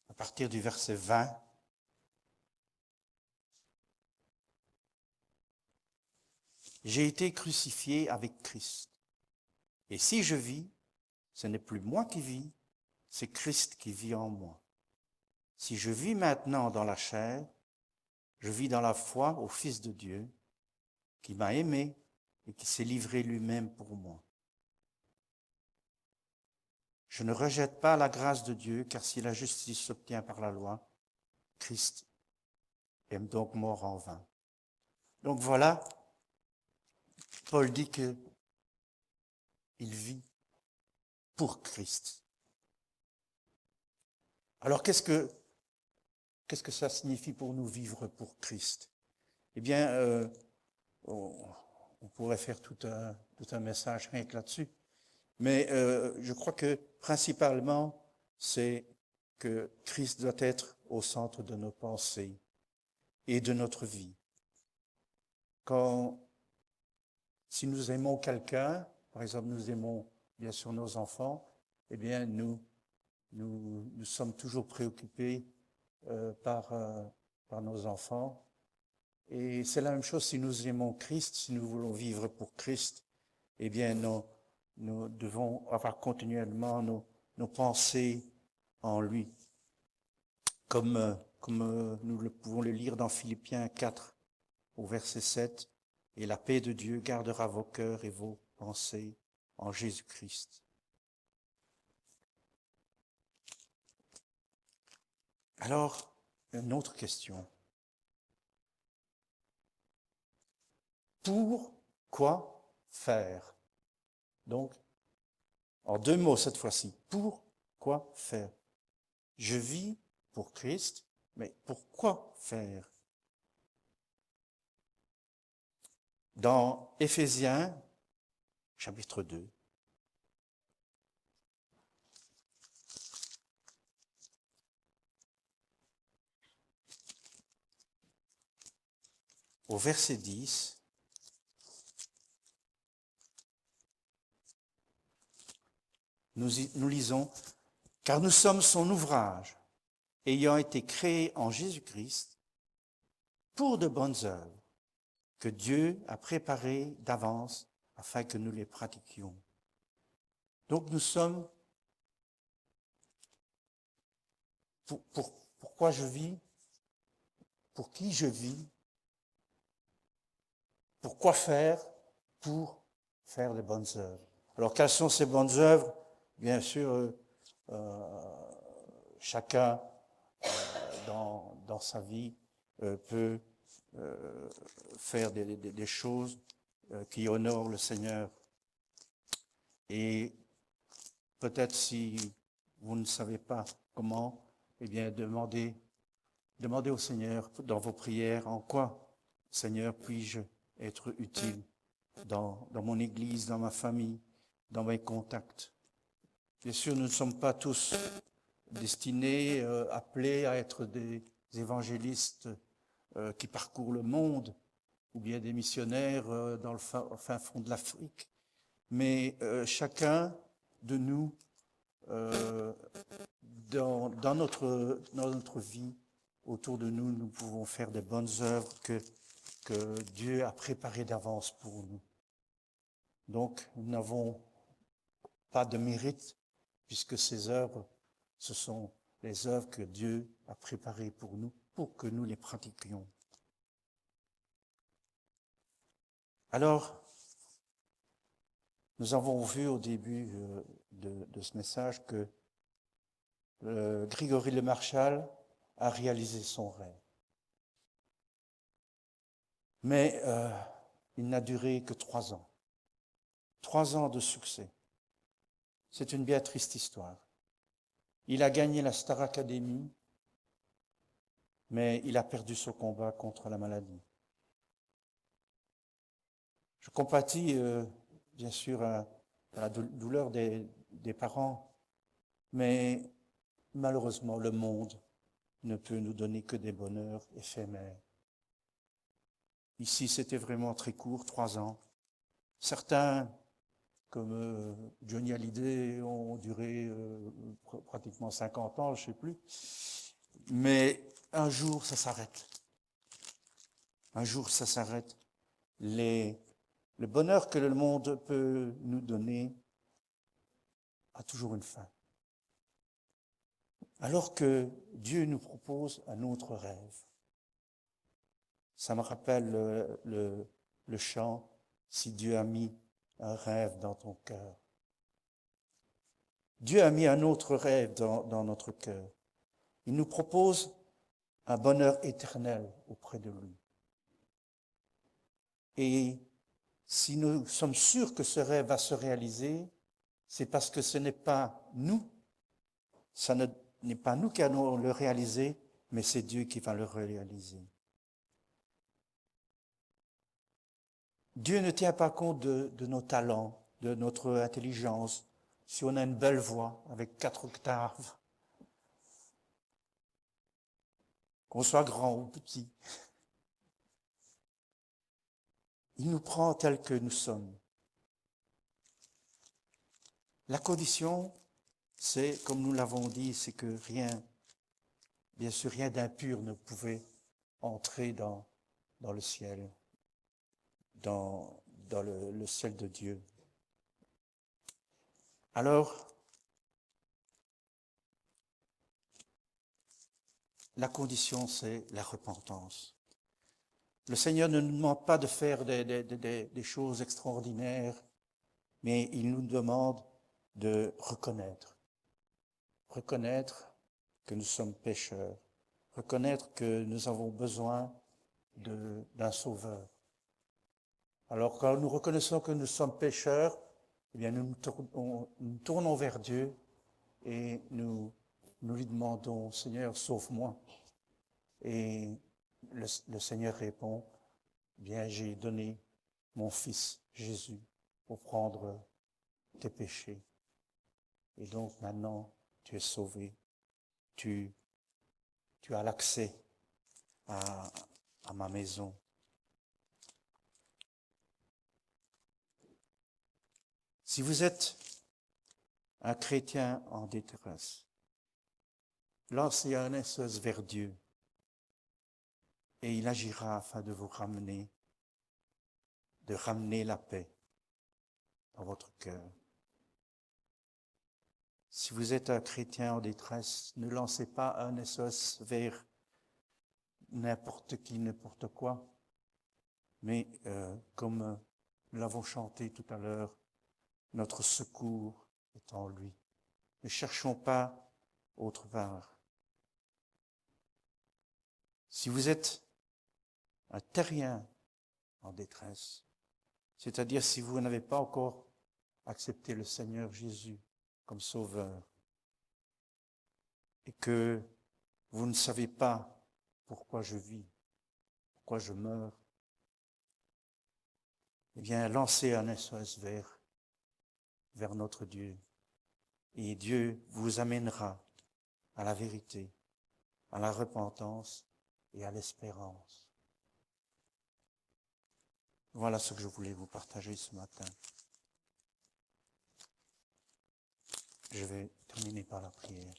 À partir du verset 20, j'ai été crucifié avec Christ. Et si je vis, ce n'est plus moi qui vis, c'est Christ qui vit en moi. Si je vis maintenant dans la chair, je vis dans la foi au Fils de Dieu, qui m'a aimé et qui s'est livré lui-même pour moi. Je ne rejette pas la grâce de Dieu, car si la justice s'obtient par la loi, Christ est donc mort en vain. Donc voilà, Paul dit que il vit pour Christ. Alors qu'est-ce que ça signifie pour nous vivre pour Christ? Eh bien, on pourrait faire tout un message rien que là-dessus. Mais je crois que principalement, c'est que Christ doit être au centre de nos pensées et de notre vie. Si nous aimons quelqu'un, par exemple, nous aimons bien sûr nos enfants, eh bien, nous sommes toujours préoccupés par nos enfants. Et c'est la même chose si nous aimons Christ, si nous voulons vivre pour Christ, eh bien, nous devons avoir continuellement nos pensées en lui. Comme nous pouvons le lire dans Philippiens 4, au verset 7, « Et la paix de Dieu gardera vos cœurs et vos pensées en Jésus-Christ. » Alors, une autre question. Pour quoi faire? Donc, en 2 mots cette fois-ci. Pour quoi faire? Je vis pour Christ, mais pourquoi faire? Dans Éphésiens, chapitre 2, au verset 10, nous lisons « Car nous sommes son ouvrage, ayant été créés en Jésus-Christ pour de bonnes œuvres, que Dieu a préparées d'avance afin que nous les pratiquions. » Donc nous sommes... Pourquoi je vis? Pour qui je vis? Pourquoi faire? Pour faire les bonnes œuvres. Alors quelles sont ces bonnes œuvres? Bien sûr, chacun dans sa vie peut faire des choses qui honorent le Seigneur. Et peut-être si vous ne savez pas comment, eh bien demandez au Seigneur dans vos prières, en quoi, Seigneur, puis-je être utile dans mon église, dans ma famille, dans mes contacts. Bien sûr, nous ne sommes pas tous destinés, appelés à être des évangélistes qui parcourent le monde, ou bien des missionnaires dans le fin fond de l'Afrique. Mais chacun de nous, dans notre vie, autour de nous, nous pouvons faire des bonnes œuvres que Dieu a préparées d'avance pour nous. Donc, nous n'avons pas de mérite, puisque ces œuvres, ce sont les œuvres que Dieu a préparées pour nous, pour que nous les pratiquions. Alors, nous avons vu au début de ce message que Grégory Le Marchal a réalisé son rêve. Mais il n'a duré que 3 ans. 3 ans de succès. C'est une bien triste histoire. Il a gagné la Star Academy, mais il a perdu son combat contre la maladie. Je compatis bien sûr à la douleur des parents, mais malheureusement le monde ne peut nous donner que des bonheurs éphémères. Ici, c'était vraiment très court, 3 ans. Certains, comme Johnny Hallyday, ont duré pratiquement 50 ans, je ne sais plus. Mais un jour, ça s'arrête. Un jour, ça s'arrête. Le bonheur que le monde peut nous donner a toujours une fin. Alors que Dieu nous propose un autre rêve. Ça me rappelle le chant « Si Dieu a mis un rêve dans ton cœur ». Dieu a mis un autre rêve dans notre cœur. Il nous propose un bonheur éternel auprès de lui. Et si nous sommes sûrs que ce rêve va se réaliser, c'est parce que ce n'est pas nous, ça n'est pas nous qui allons le réaliser, mais c'est Dieu qui va le réaliser. Dieu ne tient pas compte de nos talents, de notre intelligence. Si on a une belle voix avec 4 octaves, qu'on soit grand ou petit, il nous prend tels que nous sommes. La condition, c'est, comme nous l'avons dit, c'est que bien sûr, rien d'impur ne pouvait entrer dans le ciel, dans le ciel de Dieu. Alors, la condition, c'est la repentance. Le Seigneur ne nous demande pas de faire des choses extraordinaires, mais il nous demande de reconnaître que nous sommes pécheurs, reconnaître que nous avons besoin d'un sauveur. Alors quand nous reconnaissons que nous sommes pécheurs, eh bien nous tournons vers Dieu et nous lui demandons « Seigneur, sauve-moi ». Et le Seigneur répond « Bien, j'ai donné mon Fils Jésus pour prendre tes péchés. Et donc maintenant, tu es sauvé. Tu as l'accès à ma maison. » Si vous êtes un chrétien en détresse, lancez un SOS vers Dieu et il agira afin de vous ramener la paix dans votre cœur. Si vous êtes un chrétien en détresse, ne lancez pas un SOS vers n'importe qui, n'importe quoi, mais comme nous l'avons chanté tout à l'heure, notre secours est en lui. Ne cherchons pas autre part. Si vous êtes un terrien en détresse, c'est-à-dire si vous n'avez pas encore accepté le Seigneur Jésus comme sauveur et que vous ne savez pas pourquoi je vis, pourquoi je meurs, eh bien, lancez un SOS vers notre Dieu et Dieu vous amènera à la vérité, à la repentance et à l'espérance. Voilà ce que je voulais vous partager ce matin. Je vais terminer par la prière.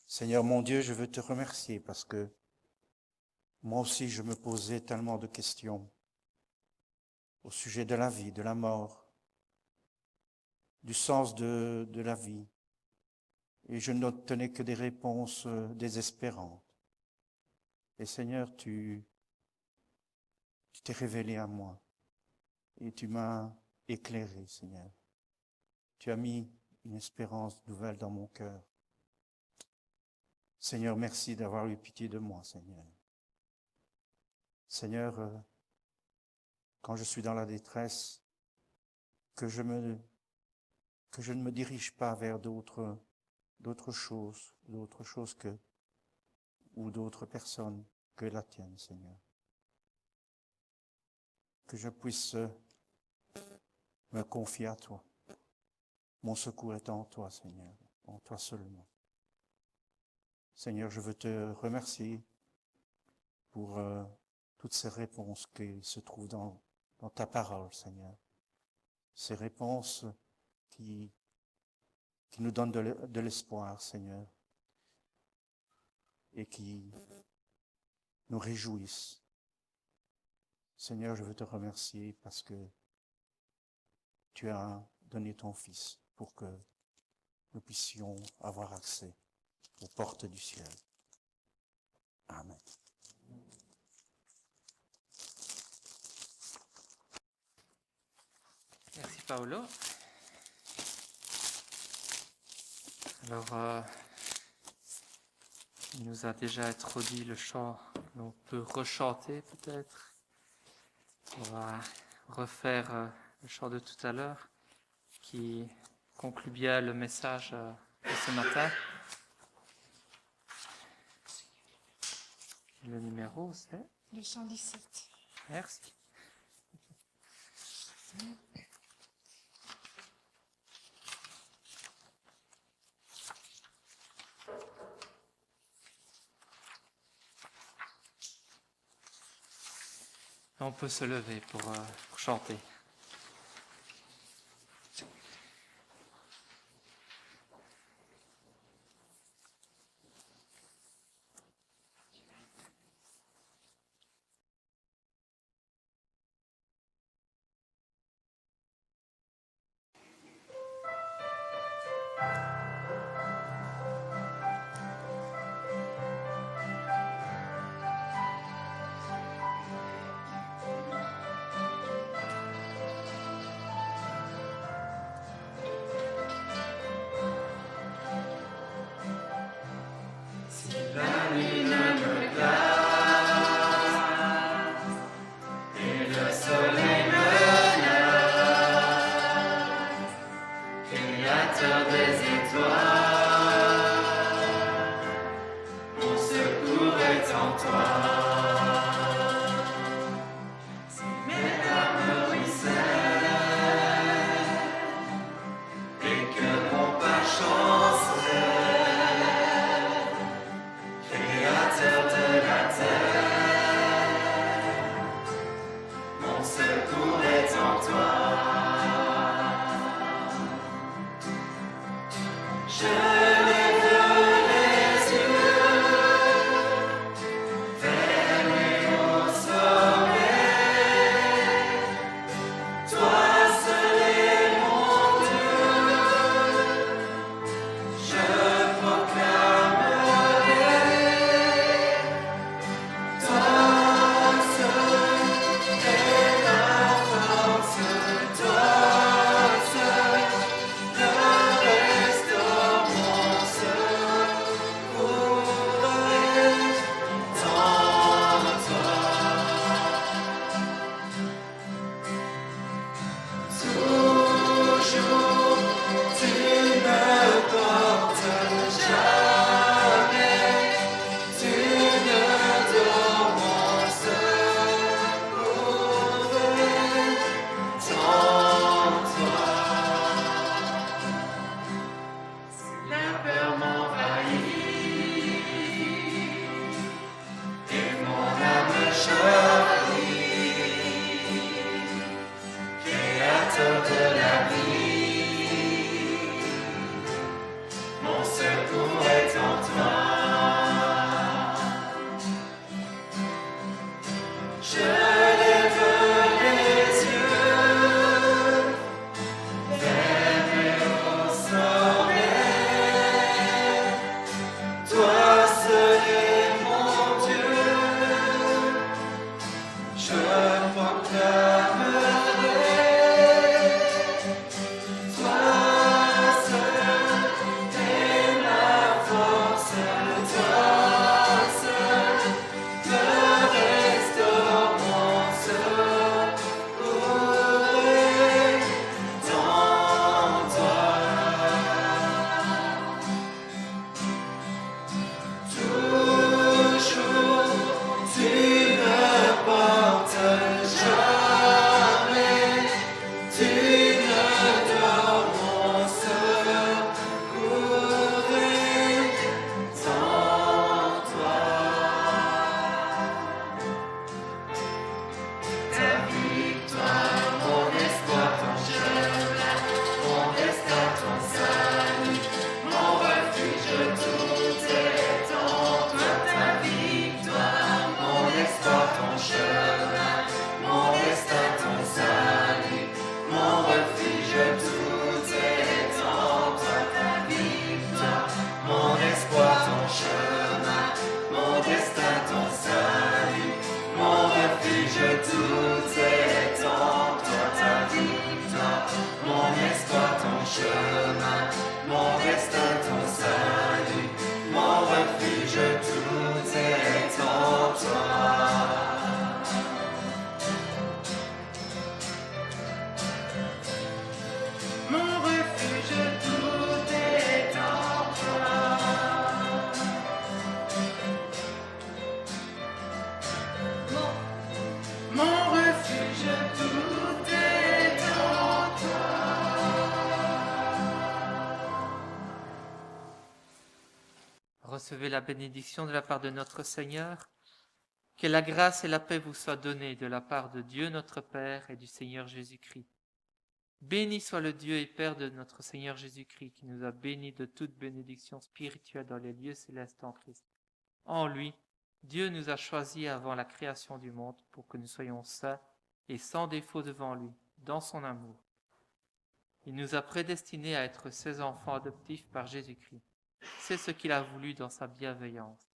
Seigneur mon Dieu, je veux te remercier parce que moi aussi je me posais tellement de questions au sujet de la vie, de la mort, du sens de la vie. Et je n'obtenais que des réponses désespérantes. Et Seigneur, tu t'es révélé à moi et tu m'as éclairé, Seigneur. Tu as mis une espérance nouvelle dans mon cœur. Seigneur, merci d'avoir eu pitié de moi, Seigneur. Seigneur, quand je suis dans la détresse, que je ne me dirige pas vers d'autres choses ou d'autres personnes que la tienne, Seigneur. Que je puisse me confier à toi. Mon secours est en toi, Seigneur, en toi seulement. Seigneur, je veux te remercier pour toutes ces réponses qui se trouvent dans ta parole, Seigneur. Ces réponses qui nous donnent de l'espoir, Seigneur, et qui nous réjouissent. Seigneur, je veux te remercier parce que tu as donné ton Fils pour que nous puissions avoir accès aux portes du ciel. Amen. Merci Paolo. Alors, il nous a déjà introduit le chant, on peut rechanter peut-être. On va refaire le chant de tout à l'heure qui conclut bien le message de ce matin. Le numéro, c'est 217. Merci. On peut se lever pour chanter. Je lève les yeux vers je prie. Créateur de la vie, mon secours est en toi. Je lève les yeux vers mes hauts sommets. Toi seul est mon Dieu, je proclamerai. Toi seul est ma force, toi seul me restaure mon secours est en toi. Toujours tu me portes, jamais tu ne dors, mon secours est en toi. Ta victoire, mon espoir, ton chemin, mon destin, ton salut, mon refuge, tout est en toi. Ta victoire, mon espoir, ton chemin, mon destin, ton salut, mon refuge, tout est en toi. Ta victoire, mon espoir, ton chemin, mon destin, ton salut, mon refuge, tout est en toi. Ta victoire, mon espoir, ton chemin, mon destin, ton salut, mon refuge, tout est en toi. Mon refuge, tout est en toi. Mon refuge, tout est en Recevez la bénédiction de la part de notre Seigneur. Que la grâce et la paix vous soient données de la part de Dieu notre Père et du Seigneur Jésus-Christ. Béni soit le Dieu et Père de notre Seigneur Jésus-Christ, qui nous a bénis de toute bénédiction spirituelle dans les lieux célestes en Christ. En lui, Dieu nous a choisis avant la création du monde pour que nous soyons saints et sans défaut devant lui, dans son amour. Il nous a prédestinés à être ses enfants adoptifs par Jésus-Christ. C'est ce qu'il a voulu dans sa bienveillance,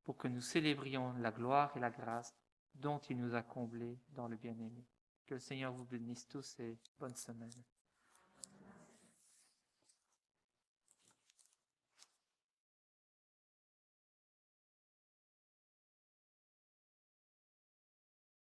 pour que nous célébrions la gloire et la grâce dont il nous a comblés dans le bien-aimé. Que le Seigneur vous bénisse tous et bonne semaine.